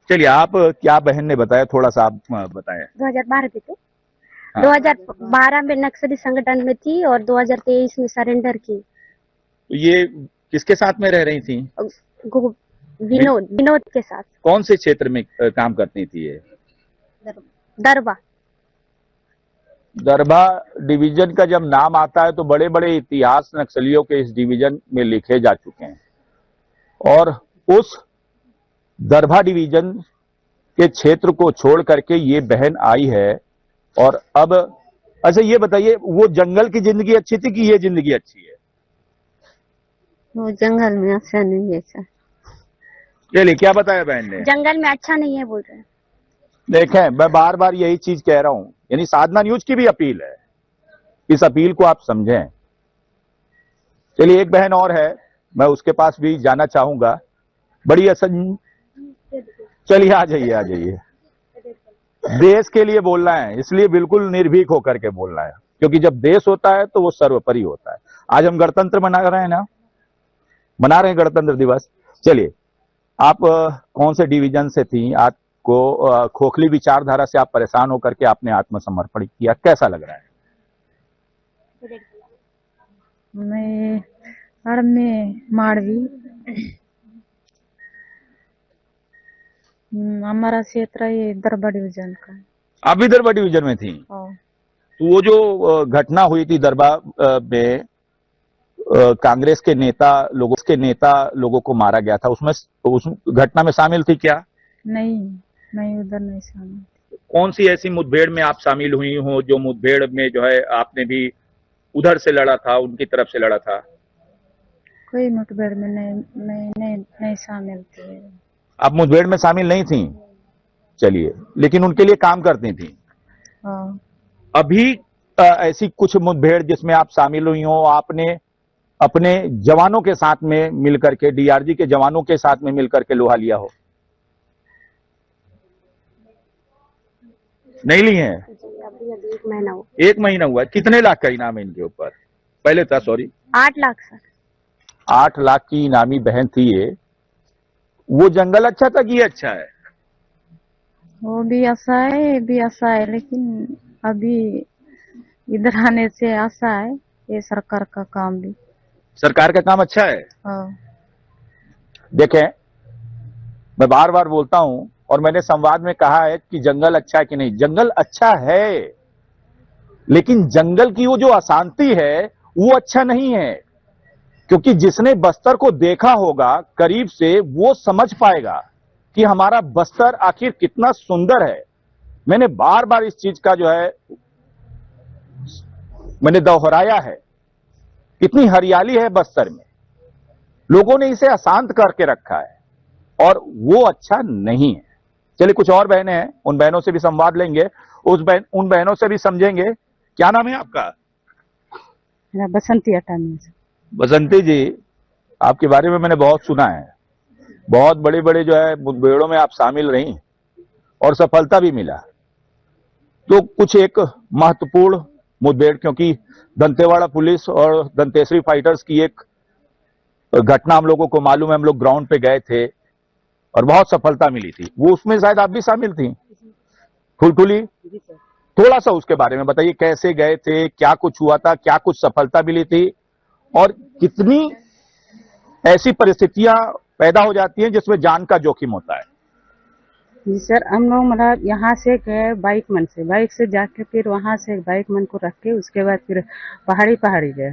चलिए आप, क्या बहन ने बताया थोड़ा सा आप बताएं। 2012 में थे। हाँ। 2012 में नक्सली संगठन में थी और 2023 में सरेंडर की। ये किसके साथ में रह रही थी? विनोद के साथ। कौन से क्षेत्र में काम करती थी ये? दरबा। दरभा डिवीजन का जब नाम आता है तो बड़े बड़े इतिहास नक्सलियों के इस डिवीजन में लिखे जा चुके हैं और उस दरभा डिवीजन के क्षेत्र को छोड़ करके ये बहन आई है। और अब अच्छा ये बताइए, वो जंगल की जिंदगी अच्छी थी कि ये जिंदगी अच्छी है? वो जंगल में अच्छा नहीं है सर। चलिए क्या बताया बहन ने? जंगल में अच्छा नहीं है बोल रहे हैं। देखें, मैं बार बार यही चीज कह रहा हूं, यानी साधना न्यूज की भी अपील है, इस अपील को आप समझें। चलिए एक बहन और है, मैं उसके पास भी जाना चाहूंगा। बड़ी चलिए आ जाइए, आ जाइए। देश के लिए बोलना है, इसलिए बिल्कुल निर्भीक होकर के बोलना है, क्योंकि जब देश होता है तो वो सर्वोपरि होता है। आज हम गणतंत्र मना रहे हैं ना, मना रहे हैं गणतंत्र दिवस। चलिए आप कौन से डिवीजन से थी? आपको खोखली विचारधारा से आप परेशान होकर के आपने आत्मसमर्पण किया, कैसा लग रहा है? मैं में माड़वी हमारा क्षेत्र ये दरबा डिवीजन का है। आप भी दरबा डिवीजन में थी? हाँ। तो वो जो घटना हुई थी दरबा में, कांग्रेस के नेता लोगों को मारा गया था, उसमें उस घटना में शामिल थी क्या? नहीं, नहीं उधर नहीं शामिल। कौन सी ऐसी मुठभेड़ में आप शामिल हुई हो जो मुठभेड़ में जो है आपने भी उधर से लड़ा था, उनकी तरफ से लड़ा था? कोई मुठभेड़ में नहीं शामिल थे। आप मुठभेड़ में शामिल नहीं थी? चलिए, लेकिन उनके लिए काम करती थी। हाँ। अभी ऐसी कुछ मुठभेड़ जिसमें आप शामिल हुई हो, आपने अपने जवानों के साथ में मिलकर के, डीआरजी के जवानों के साथ में मिलकर के लोहा लिया हो? नहीं लिए हैं? अभी 1 महीना हुआ। 1 महीना हुआ। कितने लाख का इनाम है इनके ऊपर? पहले था, सॉरी, 8 लाख सर। 8 लाख की इनामी बहन थी ये। वो जंगल अच्छा था कि ये अच्छा है? वो भी आशा है, ये भी आशा है, लेकिन अभी इधर आने से आशा है। ये सरकार का काम भी, सरकार का काम अच्छा है। हाँ। देखें, मैं बार बार बोलता हूं और मैंने संवाद में कहा है कि जंगल अच्छा है कि नहीं। जंगल अच्छा है, लेकिन जंगल की वो जो अशांति है वो अच्छा नहीं है, क्योंकि जिसने बस्तर को देखा होगा करीब से वो समझ पाएगा कि हमारा बस्तर आखिर कितना सुंदर है। मैंने बार बार इस चीज का जो है मैंने दोहराया है, कितनी हरियाली है बस्तर में। लोगों ने इसे अशांत करके रखा है और वो अच्छा नहीं है। चलिए, कुछ और बहनें हैं, उन बहनों से भी संवाद लेंगे, उन बहनों से भी समझेंगे। क्या नाम है आपका? मेरा बसंती अटामी। बसंती जी, आपके बारे में मैंने बहुत सुना है। बहुत बड़े बड़े जो है मुठभेड़ों में आप शामिल रही और सफलता भी मिला। तो कुछ एक महत्वपूर्ण मुठभेड़, क्योंकि दंतेवाड़ा पुलिस और दंतेश्वरी फाइटर्स की एक घटना हम लोगों को मालूम है, हम लोग ग्राउंड पे गए थे और बहुत सफलता मिली थी। वो उसमें शायद आप भी शामिल थी, ठुलठुली। थोड़ा सा उसके बारे में बताइए, कैसे गए थे, क्या कुछ हुआ था, क्या कुछ सफलता मिली थी और कितनी ऐसी परिस्थितियां पैदा हो जाती हैं जिसमें जान का जोखिम होता है? जी सर, हम लोग मतलब यहाँ से गए बाइक से जाके फिर वहाँ से बाइक मन को रख के उसके बाद फिर पहाड़ी गए।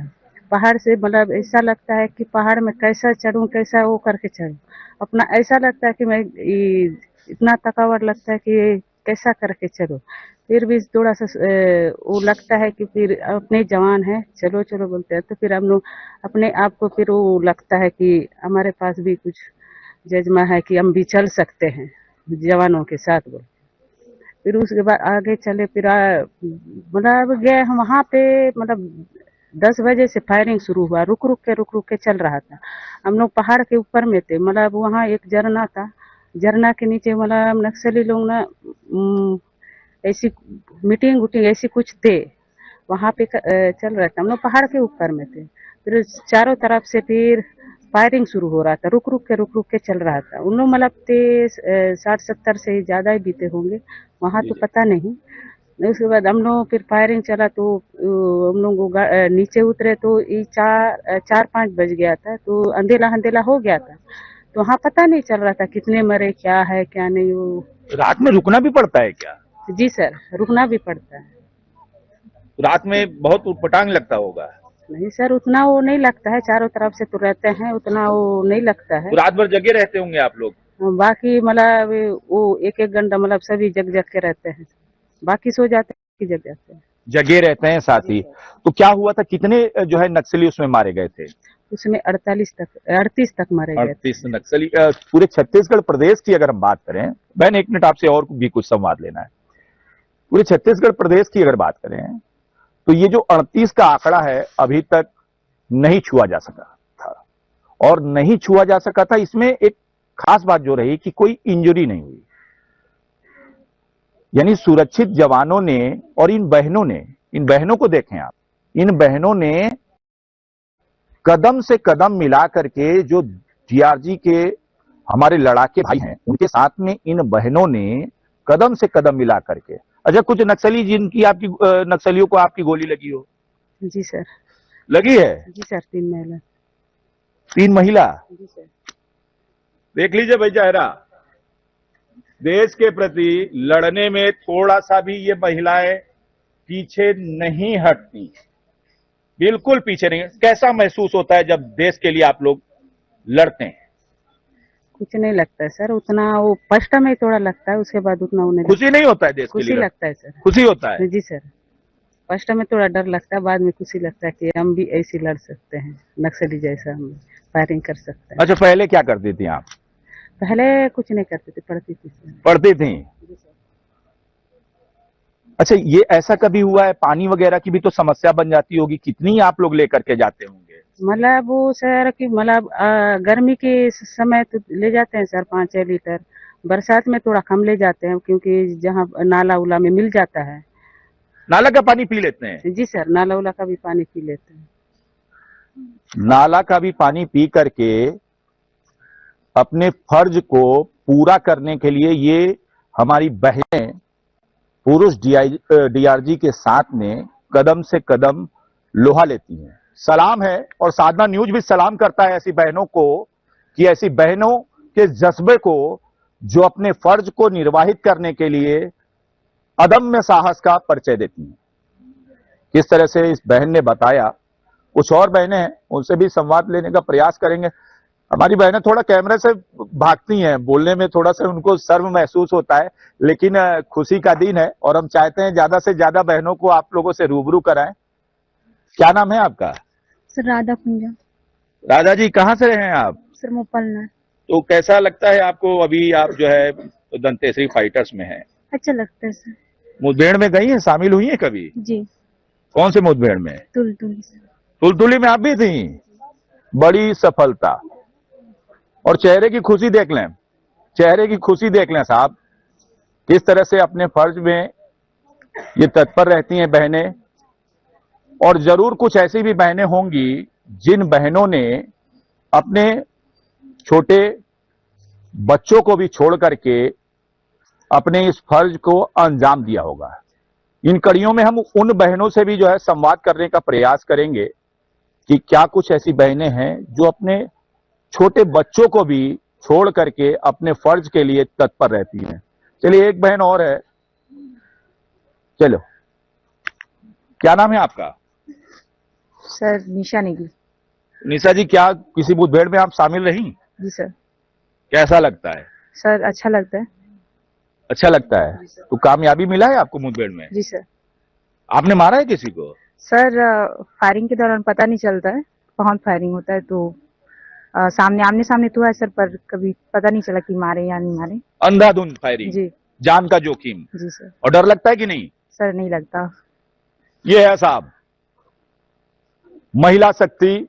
पहाड़ से मतलब ऐसा लगता है कि पहाड़ में कैसा चढ़ूं, कैसा वो करके चढ़ूं। अपना ऐसा लगता है कि मैं इतना थकावट लगता है कि कैसा करके चलो। फिर भी थोड़ा सा वो लगता है कि फिर अपने जवान है, चलो चलो बोलते हैं, तो फिर हम लोग अपने आप को फिर वो लगता है कि हमारे पास भी कुछ जज्बा है कि हम भी चल सकते हैं जवानों के साथ बोल। फिर उसके बाद आगे चले, फिर मतलब गए हम वहाँ पे। मतलब 10 बजे से फायरिंग शुरू हुआ, रुक रुक के चल रहा था। हम लोग पहाड़ के ऊपर में थे, मतलब वहाँ एक झरना था, झरना के नीचे मतलब नक्सली लोग ना ऐसी मीटिंग उटिंग ऐसी कुछ थे वहाँ पे चल रहा था। हम लोग पहाड़ के ऊपर में थे, फिर चारों तरफ से फिर फायरिंग शुरू हो रहा था, रुक रुक के चल रहा था। उन लोग मतलब थे 60-70 से ज्यादा ही बीते होंगे, वहाँ तो पता नहीं। उसके बाद हम लोग फिर फायरिंग चला तो हम लोग नीचे उतरे तो ये 4-5 बज गया था, तो अंधेला हो गया था। तो वहाँ पता नहीं चल रहा था कितने मरे, क्या है क्या नहीं। वो रात में रुकना भी पड़ता है क्या? जी सर, रुकना भी पड़ता है। रात में बहुत उटपटांग लगता होगा? नहीं सर, उतना वो नहीं लगता है, चारों तरफ से तो रहते हैं, उतना वो नहीं लगता है। तो रात भर जगे रहते होंगे आप लोग? बाकी मतलब वो एक घंटा मतलब सभी जग के रहते हैं, बाकी सो जाते हैं, जग जाते हैं। जगे रहते हैं साथी। तो क्या हुआ था, कितने जो है नक्सली उसमें मारे गए थे? उसमें 38 तक मारे गए थे। 38 नक्सली। पूरे छत्तीसगढ़ प्रदेश की अगर हम बात करें, बहन 1 मिनट आपसे और भी कुछ संवाद लेना है। पूरे छत्तीसगढ़ प्रदेश की अगर बात करें तो ये जो 38 का आंकड़ा है अभी तक नहीं छुआ जा सका था, और नहीं छुआ जा सका था इसमें एक खास बात जो रही कि कोई इंजरी नहीं हुई। यानी सुरक्षित जवानों ने और इन बहनों को देखें आप, इन बहनों ने कदम से कदम मिला करके, जो डीआरजी के हमारे लड़ाके भाई हैं उनके साथ में इन बहनों ने कदम से कदम मिला करके। अच्छा, कुछ नक्सली जिनकी आपकी नक्सलियों को आपकी गोली लगी हो? जी सर, लगी है? जी सर, 3 महिला। 3 महिला? जी सर। देख लीजिए भाई चेहरा, देश के प्रति लड़ने में थोड़ा सा भी ये महिलाएं पीछे नहीं हटती, बिल्कुल पीछे नहीं। कैसा महसूस होता है जब देश के लिए आप लोग लड़ते हैं? कुछ नहीं लगता है सर, उतना वो फर्स्ट में थोड़ा लगता है, उसके बाद उतना उन्हें खुशी नहीं होता है देश के लिए? खुशी लगता है सर। खुशी होता है जी सर, फर्स्ट में थोड़ा डर लगता है, बाद में खुशी लगता है कि हम भी ऐसे लड़ सकते हैं, नक्सली जैसा हम फायरिंग कर सकते हैं। अच्छा, पहले क्या करती थी आप? पहले कुछ नहीं करते थे, पढ़ती थी सर। पढ़ती थी? अच्छा, ये ऐसा कभी हुआ है पानी वगैरह की भी तो समस्या बन जाती होगी, कितनी आप लोग लेकर के जाते होंगे? मतलब वो सर कि मतलब गर्मी के समय तो ले जाते हैं सर 5-6 लीटर, बरसात में थोड़ा कम ले जाते हैं क्योंकि जहाँ नाला उला में मिल जाता है। नाला का पानी पी लेते हैं? जी सर, नाला उला का भी पानी पी लेते हैं। नाला का भी पानी पी करके अपने फर्ज को पूरा करने के लिए ये हमारी बहनें पुरुष डीआरजी के साथ में कदम से कदम लोहा लेती हैं। सलाम है, और साधना न्यूज भी सलाम करता है ऐसी बहनों को कि ऐसी बहनों के जज्बे को जो अपने फर्ज को निर्वाहित करने के लिए अदम्य साहस का परिचय देती हैं। किस तरह से इस बहन ने बताया, कुछ और बहनें हैं उनसे भी संवाद लेने का प्रयास करेंगे। हमारी बहनें थोड़ा कैमरे से भागती हैं, बोलने में थोड़ा सा उनको शर्म महसूस होता है, लेकिन खुशी का दिन है और हम चाहते हैं ज्यादा से ज्यादा बहनों को आप लोगों से रूबरू कराएं। क्या नाम है आपका? सर राधा कुंजा। राधा जी, कहाँ से रहे हैं आप? सर मोपलना। तो कैसा लगता है आपको? अभी आप जो है दंतेश्वरी फाइटर्स में हैं। अच्छा लगता है सर। मुठभेड़ में गई हैं, शामिल हुई हैं कभी? जी। कौन से मुठभेड़ में? तुलतुली सर। तुलतुली में आप भी थी? बड़ी सफलता, और चेहरे की खुशी देख लें, चेहरे की खुशी देख लें साहब, किस तरह से अपने फर्ज में ये तत्पर रहती हैं बहनें। और जरूर कुछ ऐसी भी बहनें होंगी जिन बहनों ने अपने छोटे बच्चों को भी छोड़ करके अपने इस फर्ज को अंजाम दिया होगा। इन कड़ियों में हम उन बहनों से भी जो है संवाद करने का प्रयास करेंगे कि क्या कुछ ऐसी बहनें हैं जो अपने छोटे बच्चों को भी छोड़ करके अपने फर्ज के लिए तत्पर रहती हैं। चलिए, एक बहन और है, चलो, क्या नाम है आपका? सर निशा नेगी। निशा जी, क्या किसी मुठभेड़ में आप शामिल रही? जी सर। कैसा लगता है? सर अच्छा लगता है। अच्छा लगता है। तो कामयाबी मिला है आपको मुठभेड़ में? जी सर। आपने मारा है किसी को? सर फायरिंग के दौरान पता नहीं चलता है, बहुत फायरिंग होता है, तो सामने आमने सामने तो है सर, पर कभी पता नहीं चला कि मारे या नहीं मारे। अंधाधुंध फायरिंग? जी। जान का जोखिम? जी सर। और डर लगता है कि नहीं? सर नहीं लगता। ये है साहब महिला शक्ति,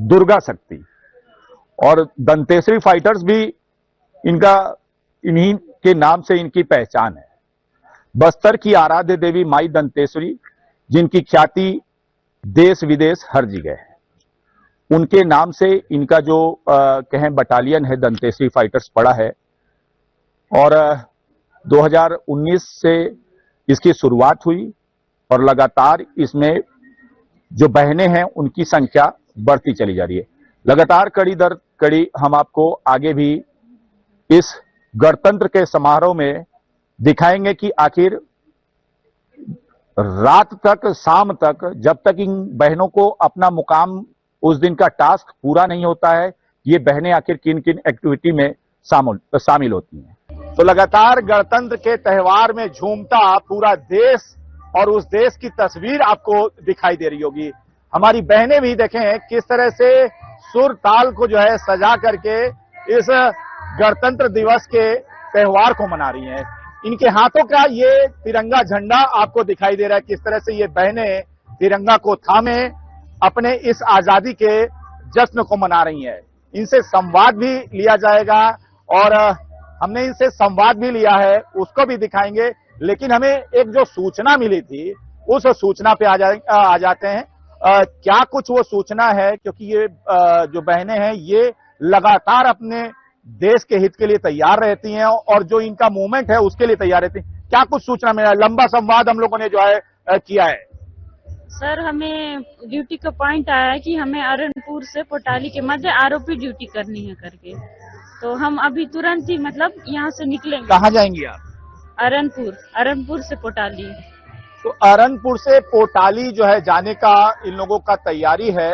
दुर्गा शक्ति, और दंतेश्वरी फाइटर्स भी इन्हीं के नाम से इनकी पहचान है। बस्तर की आराध्य देवी माई दंतेश्वरी, जिनकी ख्याति देश विदेश हर जगह है, उनके नाम से इनका जो कहें बटालियन है दंतेश्वरी फाइटर्स पड़ा है। और 2019 से इसकी शुरुआत हुई और लगातार इसमें जो बहनें हैं उनकी संख्या बढ़ती चली जा रही है। लगातार कड़ी दर कड़ी हम आपको आगे भी इस गणतंत्र के समारोह में दिखाएंगे कि आखिर रात तक, शाम तक, जब तक इन बहनों को अपना मुकाम, उस दिन का टास्क पूरा नहीं होता है, ये बहनें आखिर किन किन एक्टिविटी में शामिल होती हैं। तो लगातार गणतंत्र के त्योहार में झूमता पूरा देश और उस देश की तस्वीर आपको दिखाई दे रही होगी। हमारी बहनें भी देखें किस तरह से सुर ताल को जो है सजा करके इस गणतंत्र दिवस के त्योहार को मना रही हैं। इनके हाथों का ये तिरंगा झंडा आपको दिखाई दे रहा है, किस तरह से ये बहनें तिरंगा को थामे अपने इस आजादी के जश्न को मना रही हैं। इनसे संवाद भी लिया जाएगा और हमने इनसे संवाद भी लिया है, उसको भी दिखाएंगे। लेकिन हमें एक जो सूचना मिली थी उस सूचना पे आ जाते हैं। क्या कुछ वो सूचना है, क्योंकि ये जो बहनें हैं ये लगातार अपने देश के हित के लिए तैयार रहती हैं और जो इनका मूवमेंट है उसके लिए तैयार रहती हैं। क्या कुछ सूचना मिला? लंबा संवाद हम लोगों ने जो है किया है। सर, हमें ड्यूटी का पॉइंट आया है कि हमें अरनपुर से पोटाली के मध्य आरोपी ड्यूटी करनी है करके। तो हम अभी तुरंत ही मतलब यहाँ से निकलेंगे। कहाँ जाएंगी आप? अरनपुर से पोटाली। तो अरनपुर से पोटाली जो है जाने का इन लोगों का तैयारी है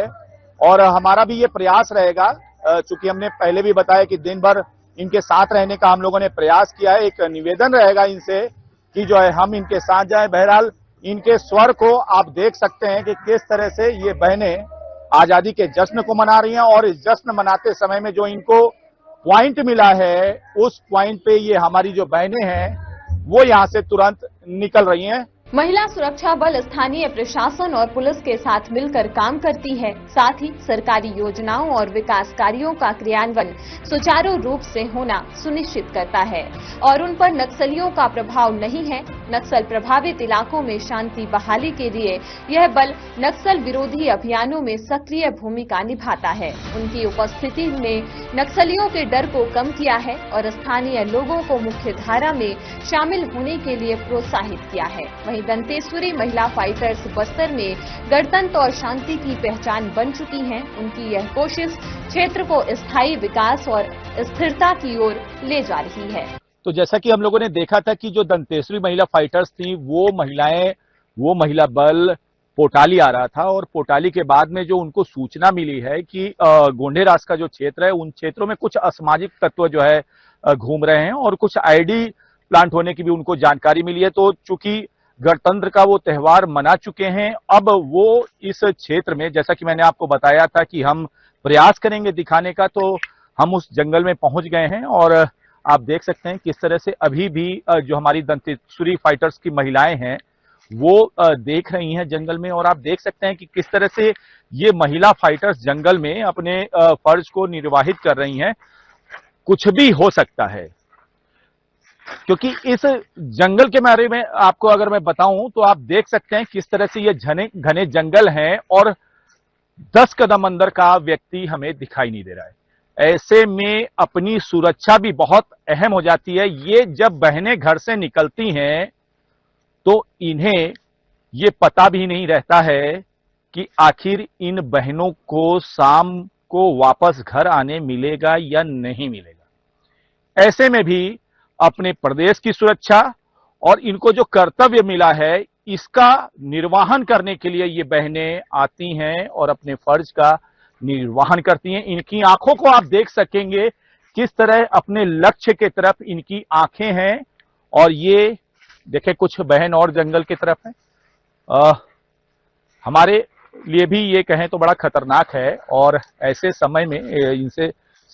और हमारा भी ये प्रयास रहेगा, चूंकि हमने पहले भी बताया कि दिन भर इनके साथ रहने का हम लोगों ने प्रयास किया है। एक निवेदन रहेगा इनसे कि जो है हम इनके साथ जाएं। बहरहाल इनके स्वर को आप देख सकते हैं कि किस तरह से ये बहनें आजादी के जश्न को मना रही हैं और इस जश्न मनाते समय में जो इनको पॉइंट मिला है उस पॉइंट पे ये हमारी जो बहनें हैं वो यहां से तुरंत निकल रही हैं। महिला सुरक्षा बल स्थानीय प्रशासन और पुलिस के साथ मिलकर काम करती है। साथ ही सरकारी योजनाओं और विकास कार्यों का क्रियान्वयन सुचारू रूप से होना सुनिश्चित करता है और उन पर नक्सलियों का प्रभाव नहीं है। नक्सल प्रभावित इलाकों में शांति बहाली के लिए यह बल नक्सल विरोधी अभियानों में सक्रिय भूमिका निभाता है। उनकी उपस्थिति ने नक्सलियों के डर को कम किया है और स्थानीय लोगों को मुख्य धारा में शामिल होने के लिए प्रोत्साहित किया है। वहीं दंतेश्वरी महिला फाइटर्स बस्तर में गणतंत्र और शांति की पहचान बन चुकी हैं। उनकी यह कोशिश क्षेत्र को स्थायी विकास और स्थिरता की ओर ले जा रही है। तो जैसा कि हम लोगों ने देखा था कि जो दंतेश्वरी महिला फाइटर्स थी वो महिला बल पोटाली आ रहा था और पोटाली के बाद में जो उनको सूचना मिली है कि गोंडेरास का जो क्षेत्र है उन क्षेत्रों में कुछ असामाजिक तत्व जो है घूम रहे हैं और कुछ आईडी प्लांट होने की भी उनको जानकारी मिली है। तो चूंकि गणतंत्र का वो त्योहार मना चुके हैं, अब वो इस क्षेत्र में, जैसा कि मैंने आपको बताया था कि हम प्रयास करेंगे दिखाने का, तो हम उस जंगल में पहुंच गए हैं और आप देख सकते हैं किस तरह से अभी भी जो हमारी दंतेश्वरी फाइटर्स की महिलाएं हैं वो देख रही हैं जंगल में। और आप देख सकते हैं कि किस तरह से ये महिला फाइटर्स जंगल में अपने फर्ज को निर्वाहित कर रही हैं। कुछ भी हो सकता है, क्योंकि इस जंगल के बारे में आपको अगर मैं बताऊं तो आप देख सकते हैं किस तरह से ये घने जंगल हैं और 10 कदम अंदर का व्यक्ति हमें दिखाई नहीं दे रहा है। ऐसे में अपनी सुरक्षा भी बहुत अहम हो जाती है। ये जब बहनें घर से निकलती हैं तो इन्हें ये पता भी नहीं रहता है कि आखिर इन बहनों को शाम को वापस घर आने मिलेगा या नहीं मिलेगा। ऐसे में भी अपने प्रदेश की सुरक्षा और इनको जो कर्तव्य मिला है इसका निर्वहन करने के लिए ये बहनें आती हैं और अपने फर्ज का निर्वहन करती हैं। इनकी आंखों को आप देख सकेंगे किस तरह अपने लक्ष्य के तरफ इनकी आंखें हैं और ये देखें कुछ बहन और जंगल की तरफ है। हमारे लिए भी ये कहें तो बड़ा खतरनाक है और ऐसे समय में इनसे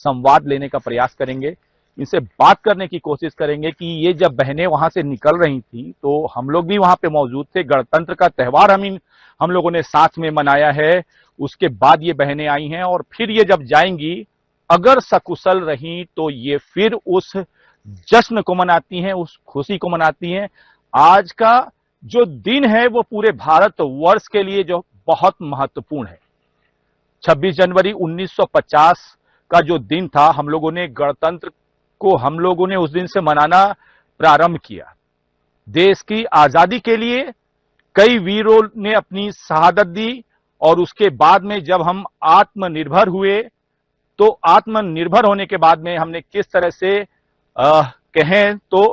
संवाद लेने का प्रयास करेंगे, इनसे बात करने की कोशिश करेंगे कि ये जब बहनें वहां से निकल रही थी तो हम लोग भी वहां पे मौजूद थे। गणतंत्र का त्योहार हम लोगों ने साथ में मनाया है। उसके बाद ये बहनें आई हैं और फिर ये जब जाएंगी, अगर सकुशल रही तो ये फिर उस जश्न को मनाती हैं, उस खुशी को मनाती हैं। आज का जो दिन है वो पूरे भारत वर्ष के लिए जो बहुत महत्वपूर्ण है। 26 जनवरी 1950 का जो दिन था, हम लोगों ने गणतंत्र को उस दिन से मनाना प्रारंभ किया। देश की आजादी के लिए कई वीरों ने अपनी शहादत दी और उसके बाद में जब हम आत्मनिर्भर हुए तो आत्मनिर्भर होने के बाद में हमने किस तरह से कहें तो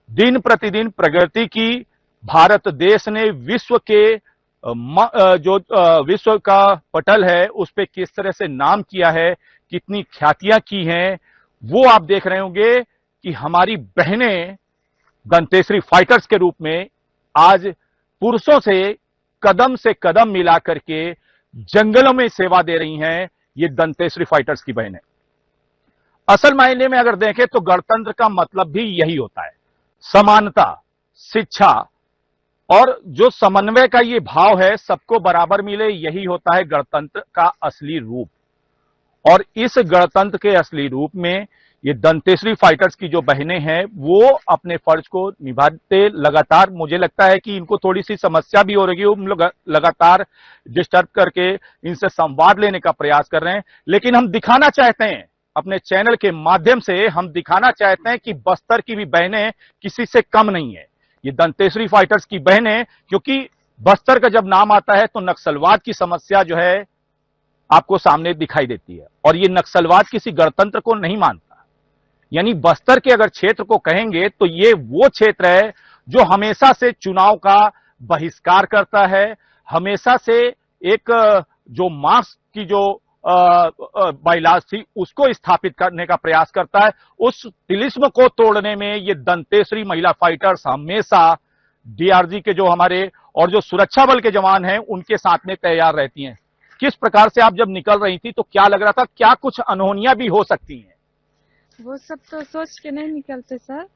दिन प्रतिदिन प्रगति की। भारत देश ने विश्व के जो विश्व का पटल है उस पे किस तरह से नाम किया है, कितनी ख्यातियां की हैं, वो आप देख रहे होंगे कि हमारी बहनें दंतेश्वरी फाइटर्स के रूप में आज पुरुषों से कदम मिला करके जंगलों में सेवा दे रही हैं। ये दंतेश्वरी फाइटर्स की बहनें असल मायने में अगर देखें तो गणतंत्र का मतलब भी यही होता है, समानता, शिक्षा और जो समन्वय का ये भाव है, सबको बराबर मिले, यही होता है गणतंत्र का असली रूप। और इस गणतंत्र के असली रूप में ये दंतेश्वरी फाइटर्स की जो बहनें हैं वो अपने फर्ज को निभाते लगातार। मुझे लगता है कि इनको थोड़ी सी समस्या भी हो रही है, हम लोग लगातार डिस्टर्ब करके इनसे संवाद लेने का प्रयास कर रहे हैं, लेकिन हम दिखाना चाहते हैं अपने चैनल के माध्यम से, हम दिखाना चाहते हैं कि बस्तर की भी बहनें किसी से कम नहीं है। ये दंतेश्वरी फाइटर्स की बहनें, क्योंकि बस्तर का जब नाम आता है तो नक्सलवाद की समस्या जो है आपको सामने दिखाई देती है और ये नक्सलवाद किसी गणतंत्र को नहीं मानता, यानी बस्तर के अगर क्षेत्र को कहेंगे तो ये वो क्षेत्र है जो हमेशा से चुनाव का बहिष्कार करता है, हमेशा से एक जो मार्क्स की जो बाइलाज थी उसको स्थापित करने का प्रयास करता है। उस तिलिस्म को तोड़ने में ये दंतेश्वरी महिला फाइटर्स हमेशा डीआरजी के जो हमारे और जो सुरक्षा बल के जवान हैं उनके साथ में तैयार रहती हैं। किस प्रकार से आप जब निकल रही थी तो क्या लग रहा था, क्या कुछ अनहोनियां भी हो सकती हैं? वो सब तो सोच के नहीं निकलते सर,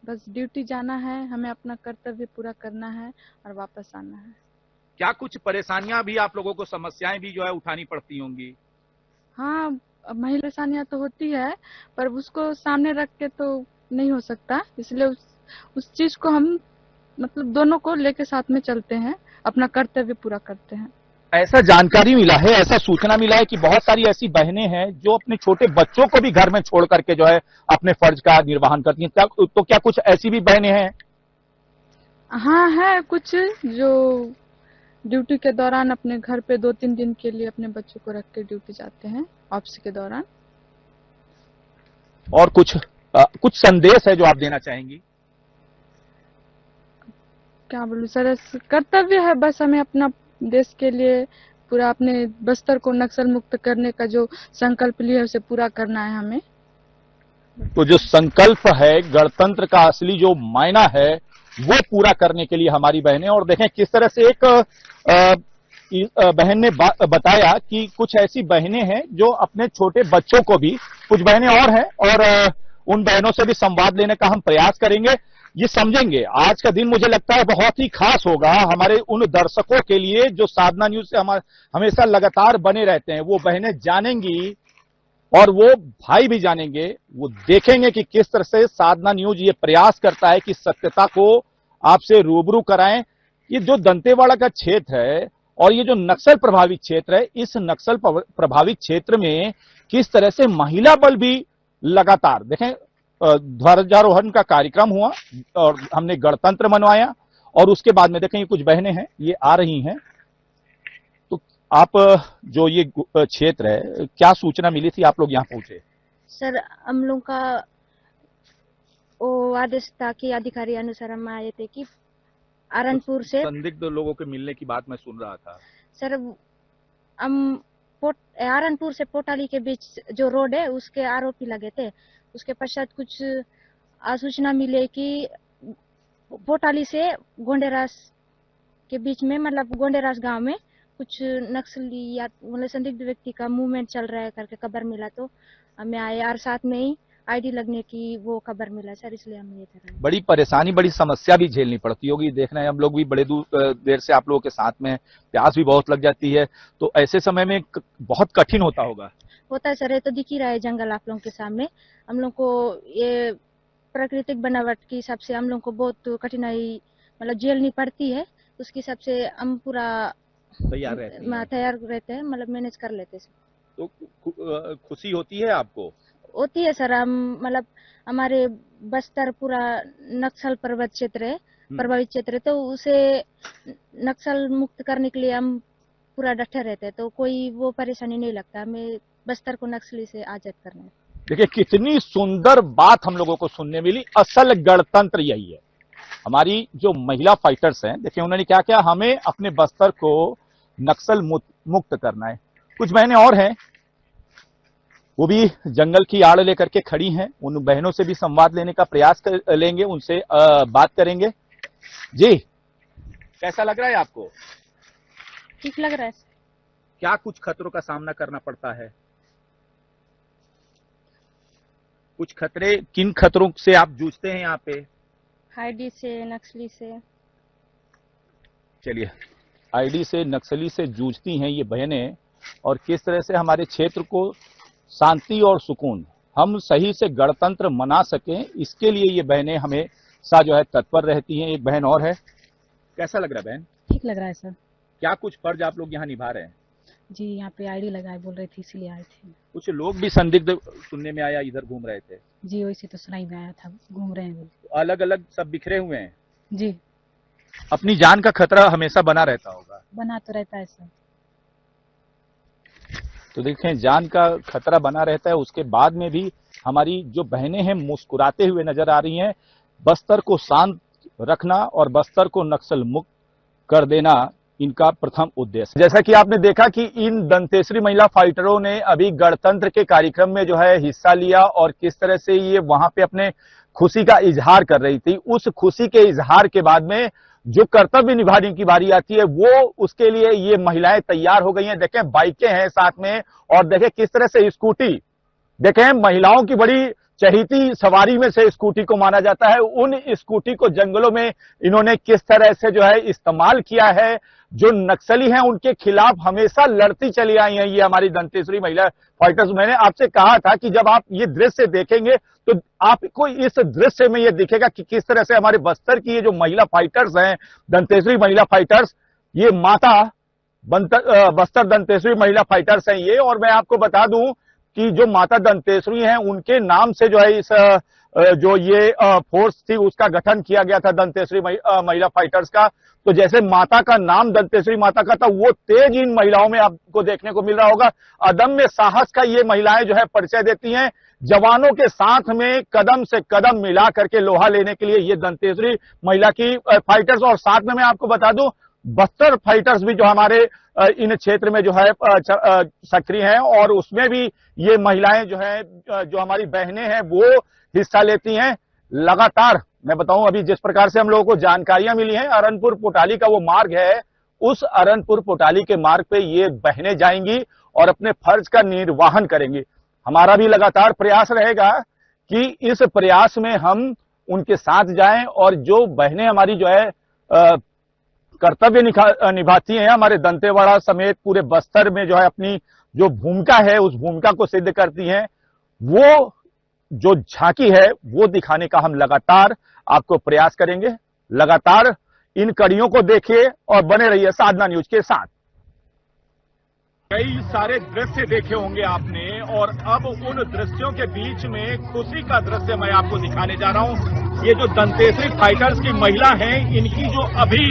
बस ड्यूटी जाना है, हमें अपना कर्तव्य पूरा करना है और वापस आना है। क्या कुछ परेशानियां भी आप लोगों को, समस्याएं भी जो है उठानी पड़ती होंगी? हाँ, महिला परेशानियां तो होती है पर उसको सामने रख के तो नहीं हो सकता, इसलिए उस चीज को हम मतलब दोनों को लेके साथ में चलते हैं, अपना कर्तव्य पूरा करते हैं। ऐसा जानकारी मिला है, ऐसा सूचना मिला है कि बहुत सारी ऐसी बहनें हैं जो अपने छोटे बच्चों को भी घर में छोड़ करके जो है अपने फर्ज का निर्वहन करती हैं। तो क्या कुछ ऐसी भी बहनें हैं? हाँ, है कुछ जो ड्यूटी के दौरान अपने घर पे 2-3 दिन के लिए अपने बच्चों को रख के ड्यूटी जाते हैं ऑफिस के दौरान। और कुछ संदेश है जो आप देना चाहेंगी? क्या बोलूं सर, कर्तव्य है बस, हमें अपना देश के लिए पूरा अपने बस्तर को नक्सल मुक्त करने का जो संकल्प लिया है उसे पूरा करना है हमें। तो जो संकल्प है, गणतंत्र का असली जो मायना है वो पूरा करने के लिए हमारी बहनें, और देखें किस तरह से एक बहन ने बताया कि कुछ ऐसी बहनें हैं जो अपने छोटे बच्चों को भी, कुछ बहनें और हैं और उन बहनों से भी संवाद लेने का हम प्रयास करेंगे। ये समझेंगे आज का दिन मुझे लगता है बहुत ही खास होगा हमारे उन दर्शकों के लिए जो साधना न्यूज से हमेशा लगातार बने रहते हैं। वो बहनें जानेंगी और वो भाई भी जानेंगे, वो देखेंगे कि किस तरह से साधना न्यूज ये प्रयास करता है कि सत्यता को आपसे रूबरू कराएं। ये जो दंतेवाड़ा का क्षेत्र है और ये जो नक्सल प्रभावित क्षेत्र है, इस नक्सल प्रभावित क्षेत्र में किस तरह से महिला बल भी लगातार, देखें ध्वजारोहण का कार्यक्रम हुआ और हमने गणतंत्र मनवाया और उसके बाद में देखें ये कुछ बहनें हैं, ये आ रही हैं। तो आप जो ये क्षेत्र है, क्या सूचना मिली थी, आप लोग यहाँ पहुंचे? सर, हम लोग का वो आदेश था कि अधिकारी अनुसार हम आए थे कि आरनपुर से संदिग्ध लोगों के मिलने की बात मैं सुन रहा था। सर, हम आरनपुर से पोटाली के बीच जो रोड है उसके आरोपी लगे थे। उसके पश्चात कुछ सूचना मिले कि पोटाली से गोंडेरास के बीच में, मतलब गोंडेरास गांव में कुछ नक्सली या मतलब संदिग्ध व्यक्ति का मूवमेंट चल रहा है करके खबर मिला, तो हमें आए और साथ में ही आईडी लगने की वो खबर मिला सर, इसलिए हम ये कर रहे हैं। बड़ी परेशानी, बड़ी समस्या भी झेलनी पड़ती होगी। देख रहे हैं हम लोग भी बड़े देर से आप लोगों के साथ में, प्यास भी बहुत लग जाती है, तो ऐसे समय में बहुत कठिन होता होगा। होता है सर, ये तो दिख ही रहा है जंगल आप लोगों के सामने। हम लोग को ये प्राकृतिक बनावट के हिसाब से हम लोग को बहुत कठिनाई मतलब झेलनी पड़ती है, उसके हिसाब से हम पूरा तैयार रहते हैं, मतलब मैनेज कर लेते हैं। तो खुशी होती है आपको? होती है सर, हम मतलब हमारे बस्तर पूरा नक्सल प्रभावित क्षेत्र है, तो उसे नक्सल मुक्त करने के लिए हम पूरा डटे रहते हैं, तो कोई वो परेशानी नहीं लगता हमें बस्तर को नक्सली से आजाद करना है। देखिए कितनी सुंदर बात हम लोगों को सुनने मिली। असल गणतंत्र यही है। हमारी जो महिला फाइटर्स हैं, देखिए उन्होंने क्या किया, हमें अपने बस्तर को नक्सल मुक्त करना है। कुछ बहनें और हैं, वो भी जंगल की आड़ लेकर के खड़ी हैं। उन बहनों से भी संवाद लेने का प्रयास लेंगे, उनसे बात करेंगे। जी, कैसा लग रहा है आपको? ठीक लग रहा है। क्या कुछ खतरों का सामना करना पड़ता है? कुछ खतरे, किन खतरों से आप जूझते हैं यहाँ पे? आईडी से, नक्सली से। चलिए, आईडी से, नक्सली से जूझती हैं ये बहनें, और किस तरह से हमारे क्षेत्र को शांति और सुकून, हम सही से गणतंत्र मना सकें, इसके लिए ये बहनें हमेशा जो है तत्पर रहती हैं। एक बहन और है, कैसा लग रहा है बहन? ठीक लग रहा है सर। क्या कुछ फर्ज आप लोग यहाँ निभा रहे हैं? जी, यहाँ पे आईडी लगाए बोल रही थी, इसीलिए आए थे। कुछ लोग भी संदिग्ध सुनने में आया, इधर घूम रहे थे। जी, वैसे तो सुनाई में आया था, घूम रहे हैं। अलग अलग सब बिखरे हुए हैं। जी, अपनी जान का खतरा हमेशा बना रहता होगा। बना तो रहता है सर। तो देखें, जान का खतरा बना रहता है, उसके बाद में भी हमारी जो बहनें हैं मुस्कुराते हुए नजर आ रही हैं। बस्तर को शांत रखना और बस्तर को नक्सल मुक्त कर देना इनका प्रथम उद्देश्य। जैसा कि आपने देखा कि इन दंतेश्वरी महिला फाइटरों ने अभी गणतंत्र के कार्यक्रम में जो है हिस्सा लिया और किस तरह से ये वहां पे अपने खुशी का इजहार कर रही थी। उस खुशी के इजहार के बाद में जो कर्तव्य निभाने की बारी आती है वो उसके लिए ये महिलाएं तैयार हो गई हैं। देखें बाइकें हैं साथ में और देखें किस तरह से स्कूटी, देखें महिलाओं की बड़ी चहेती सवारी में से स्कूटी को माना जाता है। उन स्कूटी को जंगलों में इन्होंने किस तरह से जो है इस्तेमाल किया है। जो नक्सली हैं उनके खिलाफ हमेशा लड़ती चली आई हैं ये हमारी दंतेश्वरी महिला फाइटर्स। मैंने आपसे कहा था कि जब आप ये दृश्य देखेंगे तो आपको इस दृश्य में ये दिखेगा कि किस तरह से हमारे बस्तर की ये जो महिला फाइटर्स हैं, दंतेश्वरी महिला फाइटर्स, ये माता बस्तर दंतेश्वरी महिला फाइटर्स हैं ये। और मैं आपको बता दूं कि जो माता दंतेश्वरी हैं उनके नाम से जो है इस जो ये फोर्स थी उसका गठन किया गया था दंतेश्वरी महिला फाइटर्स का। तो जैसे माता का नाम दंतेश्वरी माता का था वो तेज इन महिलाओं में आपको देखने को मिल रहा होगा। अदम्य साहस का ये महिलाएं जो है परिचय देती हैं। जवानों के साथ में कदम से कदम मिला करके लोहा लेने के लिए ये दंतेश्वरी महिला की फाइटर्स। और साथ में मैं आपको बता दूं बस्तर फाइटर्स भी जो हमारे इन क्षेत्र में जो है सक्रिय हैं और उसमें भी ये महिलाएं जो है जो हमारी बहनें हैं वो हिस्सा लेती हैं। लगातार मैं बताऊं अभी जिस प्रकार से हम लोगों को जानकारियां मिली हैं, अरनपुर पोटाली का वो मार्ग है, उस अरनपुर पोटाली के मार्ग पे ये बहनें जाएंगी और अपने फर्ज का निर्वहन करेंगी। हमारा भी लगातार प्रयास रहेगा कि इस प्रयास में हम उनके साथ जाएं और जो बहनें हमारी जो है कर्तव्य निभाती हैं हमारे दंतेवाड़ा समेत पूरे बस्तर में जो है अपनी जो भूमिका है उस भूमिका को सिद्ध करती हैं, वो जो झांकी है वो दिखाने का हम लगातार आपको प्रयास करेंगे। लगातार इन कड़ियों को देखिए और बने रहिए साधना न्यूज के साथ। कई सारे दृश्य देखे होंगे आपने और अब उन दृश्यों के बीच में खुशी का दृश्य मैं आपको दिखाने जा रहा हूं। ये जो दंतेश्वरी फाइटर्स की महिला हैं इनकी जो अभी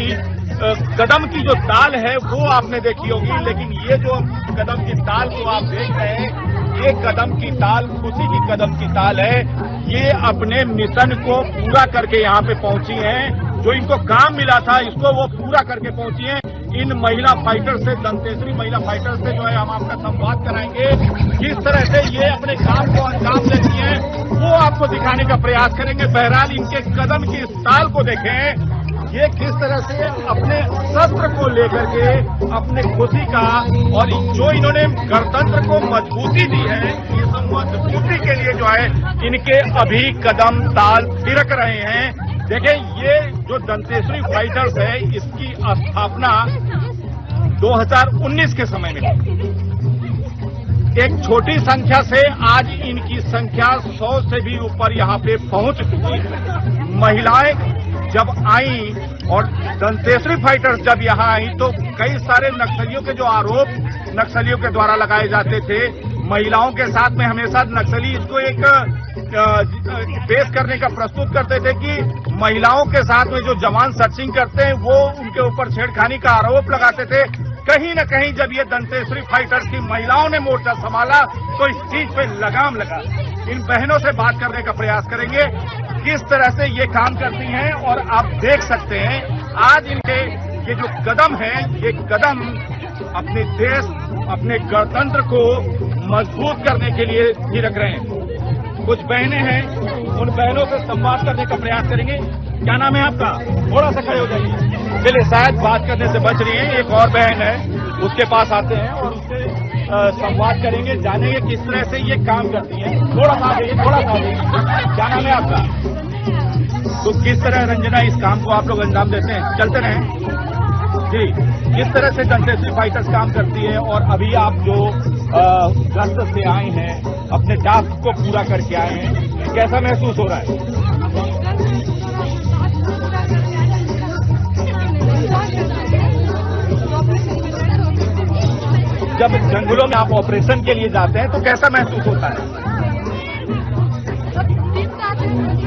कदम की जो ताल है वो आपने देखी होगी, लेकिन ये जो कदम की ताल को आप देख रहे हैं ये कदम की ताल खुशी की कदम की ताल है। ये अपने मिशन को पूरा करके यहाँ पे पहुंची हैं। जो इनको काम मिला था इसको वो पूरा करके पहुंची हैं। इन महिला फाइटर से, दंतेश्वरी महिला फाइटर से जो है हम आपका संवाद कराएंगे। किस तरह से ये अपने काम को अंजाम देती हैं वो आपको दिखाने का प्रयास करेंगे। बहरहाल इनके कदम की इस ताल को देखें, ये किस तरह से अपने शस्त्र को लेकर के अपने खुशी का और जो इन्होंने गणतंत्र को मजबूती दी है इस मजबूती के लिए जो है इनके अभी कदम ताल थिरक रहे हैं। देखिए ये जो दंतेश्वरी फाइटर्स है इसकी स्थापना 2019 के समय में एक छोटी संख्या से आज इनकी संख्या 100 से भी ऊपर यहाँ पे पहुंच चुकी है। महिलाएं जब आई और दंतेश्वरी फाइटर्स जब यहाँ आई तो कई सारे नक्सलियों के जो आरोप नक्सलियों के द्वारा लगाए जाते थे, महिलाओं के साथ में हमेशा नक्सली इसको एक पेश करने का प्रस्तुत करते थे कि महिलाओं के साथ में जो जवान सर्चिंग करते हैं वो उनके ऊपर छेड़खानी का आरोप लगाते थे। कहीं न कहीं जब ये दंतेश्वरी फाइटर्स की महिलाओं ने मोर्चा संभाला तो इस चीज पे लगाम लगा। इन बहनों से बात करने का प्रयास करेंगे किस तरह से ये काम करती हैं और आप देख सकते हैं आज इनके ये जो कदम है ये कदम अपने देश अपने गणतंत्र को मजबूत करने के लिए थिरक रहे हैं। कुछ बहनें हैं उन बहनों से संवाद करने का प्रयास करेंगे। क्या नाम है आपका? थोड़ा सा खड़े हो जाइए। चलिए शायद बात करने से बच रही है। एक और बहन है उसके पास आते हैं और उससे संवाद करेंगे, जानेंगे किस तरह से ये काम करती है। थोड़ा सा आगे, थोड़ा सा आगे। क्या नाम है आपका? तो किस तरह रंजना इस काम को आप लोग अंजाम देते हैं? चलते रहें जी। किस तरह से दंतेश्वरी फाइटर्स काम करती है और अभी आप जो गश्त से आए हैं अपने टास्क को पूरा करके आए हैं, कैसा महसूस हो रहा है? जब जंगलों में आप ऑपरेशन के लिए जाते हैं तो कैसा महसूस होता है?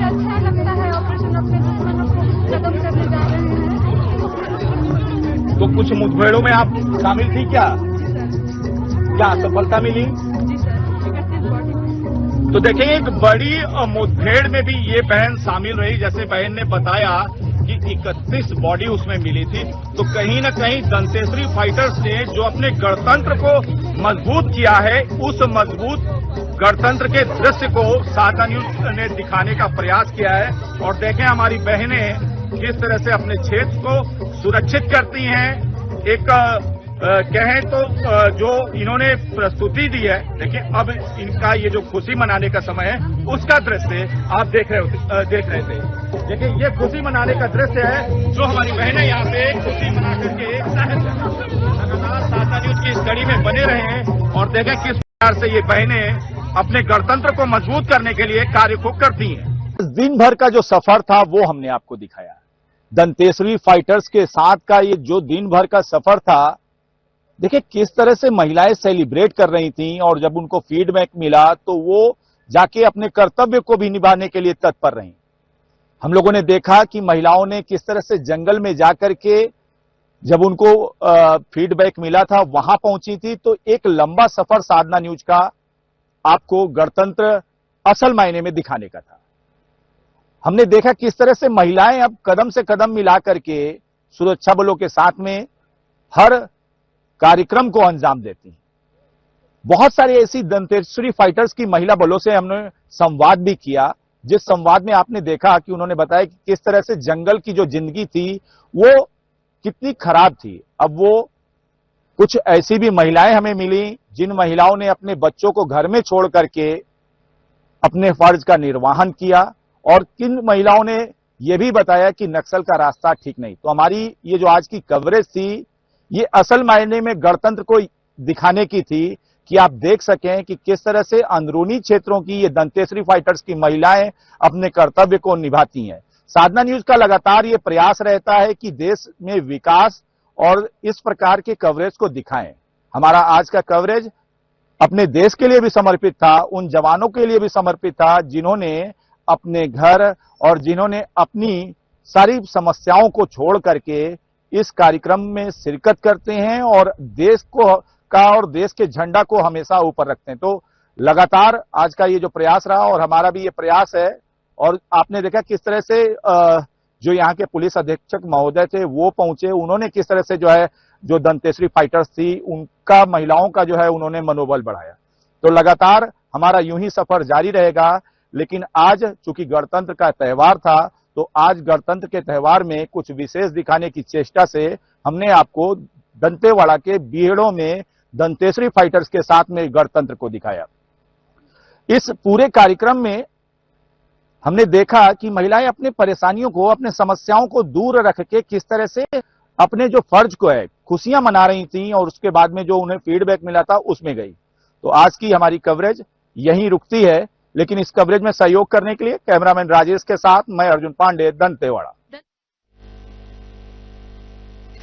अच्छा लगता है। ऑपरेशन अपने खत्म करने जा रहे हैं। तो कुछ मुठभेड़ों में आप शामिल थी क्या? क्या सफलता मिली? जी सर। तो देखिए एक बड़ी मुठभेड़ में भी ये बहन शामिल रही। जैसे बहन ने बताया कि 31 बॉडी उसमें मिली थी। तो कहीं न कहीं दंतेश्वरी फाइटर्स ने जो अपने गणतंत्र को मजबूत किया है, उस मजबूत गणतंत्र के दृश्य को साझा न्यूज ने दिखाने का प्रयास किया है। और देखें हमारी बहनें किस तरह से अपने क्षेत्र को सुरक्षित करती हैं। एक कहें तो जो इन्होंने प्रस्तुति दी है, देखिए अब इनका ये जो खुशी मनाने का समय है उसका दृश्य आप देख रहे थे। देखिए ये खुशी मनाने का दृश्य है जो हमारी बहनें यहाँ पे खुशी मना करके लगातार साझा न्यूज की इस कड़ी में बने रहे हैं। और देखें किस प्रकार से ये बहनें अपने गणतंत्र को मजबूत करने के लिए कार्य को करती हैं। दिन भर का जो सफर था वो हमने आपको दिखाया। दंतेश्वरी फाइटर्स के साथ का ये जो दिन भर का सफर था, देखिए किस तरह से महिलाएं सेलिब्रेट कर रही थीं। और जब उनको फीडबैक मिला तो वो जाके अपने कर्तव्य को भी निभाने के लिए तत्पर रहीं। हम लोगों ने देखा कि महिलाओं ने किस तरह से जंगल में जाकर के जब उनको फीडबैक मिला था वहां पहुंची थी। तो एक लंबा सफर साधना न्यूज का आपको गणतंत्र असल मायने में दिखाने का था। हमने देखा किस तरह से महिलाएं अब कदम से कदम मिला करके सुरक्षा बलों के साथ में हर कार्यक्रम को अंजाम देती हैं। बहुत सारी ऐसी दंतेश्वरी फाइटर्स की महिला बलों से हमने संवाद भी किया, जिस संवाद में आपने देखा कि उन्होंने बताया कि किस तरह से जंगल की जो जिंदगी थी वो कितनी खराब थी। अब वो कुछ ऐसी भी महिलाएं हमें मिली जिन महिलाओं ने अपने बच्चों को घर में छोड़ करके अपने फर्ज का निर्वहन किया। और किन महिलाओं ने यह भी बताया कि नक्सल का रास्ता ठीक नहीं। तो हमारी ये जो आज की कवरेज थी ये असल मायने में गणतंत्र को दिखाने की थी कि आप देख सकें कि किस तरह से अंदरूनी क्षेत्रों की ये दंतेश्वरी फाइटर्स की महिलाएं अपने कर्तव्य को निभाती हैं। साधना न्यूज का लगातार ये प्रयास रहता है कि देश में विकास और इस प्रकार के कवरेज को दिखाएं। हमारा आज का कवरेज अपने देश के लिए भी समर्पित था, उन जवानों के लिए भी समर्पित था जिन्होंने अपने घर और जिन्होंने अपनी सारी समस्याओं को छोड़ करके इस कार्यक्रम में शिरकत करते हैं और देश और देश के झंडा को हमेशा ऊपर रखते हैं। तो लगातार आज का ये जो प्रयास रहा और हमारा भी ये प्रयास है। और आपने देखा किस तरह से जो यहाँ के पुलिस अधीक्षक महोदय थे वो पहुंचे, उन्होंने किस तरह से जो है जो दंतेश्वरी फाइटर्स थी उनका महिलाओं का जो है उन्होंने मनोबल बढ़ाया। तो लगातार हमारा यूं ही सफर जारी रहेगा। लेकिन आज चूंकि गणतंत्र का त्योहार था तो आज गणतंत्र के त्योहार में कुछ विशेष दिखाने की चेष्टा से हमने आपको दंतेवाड़ा के बीहड़ों में दंतेश्वरी फाइटर्स के साथ में गणतंत्र को दिखाया। इस पूरे कार्यक्रम में हमने देखा कि महिलाएं अपने परेशानियों को, अपने समस्याओं को दूर रख के किस तरह से अपने जो फर्ज को है खुशियां मना रही थी और उसके बाद में जो उन्हें फीडबैक मिला था उसमें गई। तो आज की हमारी कवरेज यहीं रुकती है। लेकिन इस कवरेज में सहयोग करने के लिए कैमरामैन राजेश के साथ मैं अर्जुन पांडे, दंतेवाड़ा।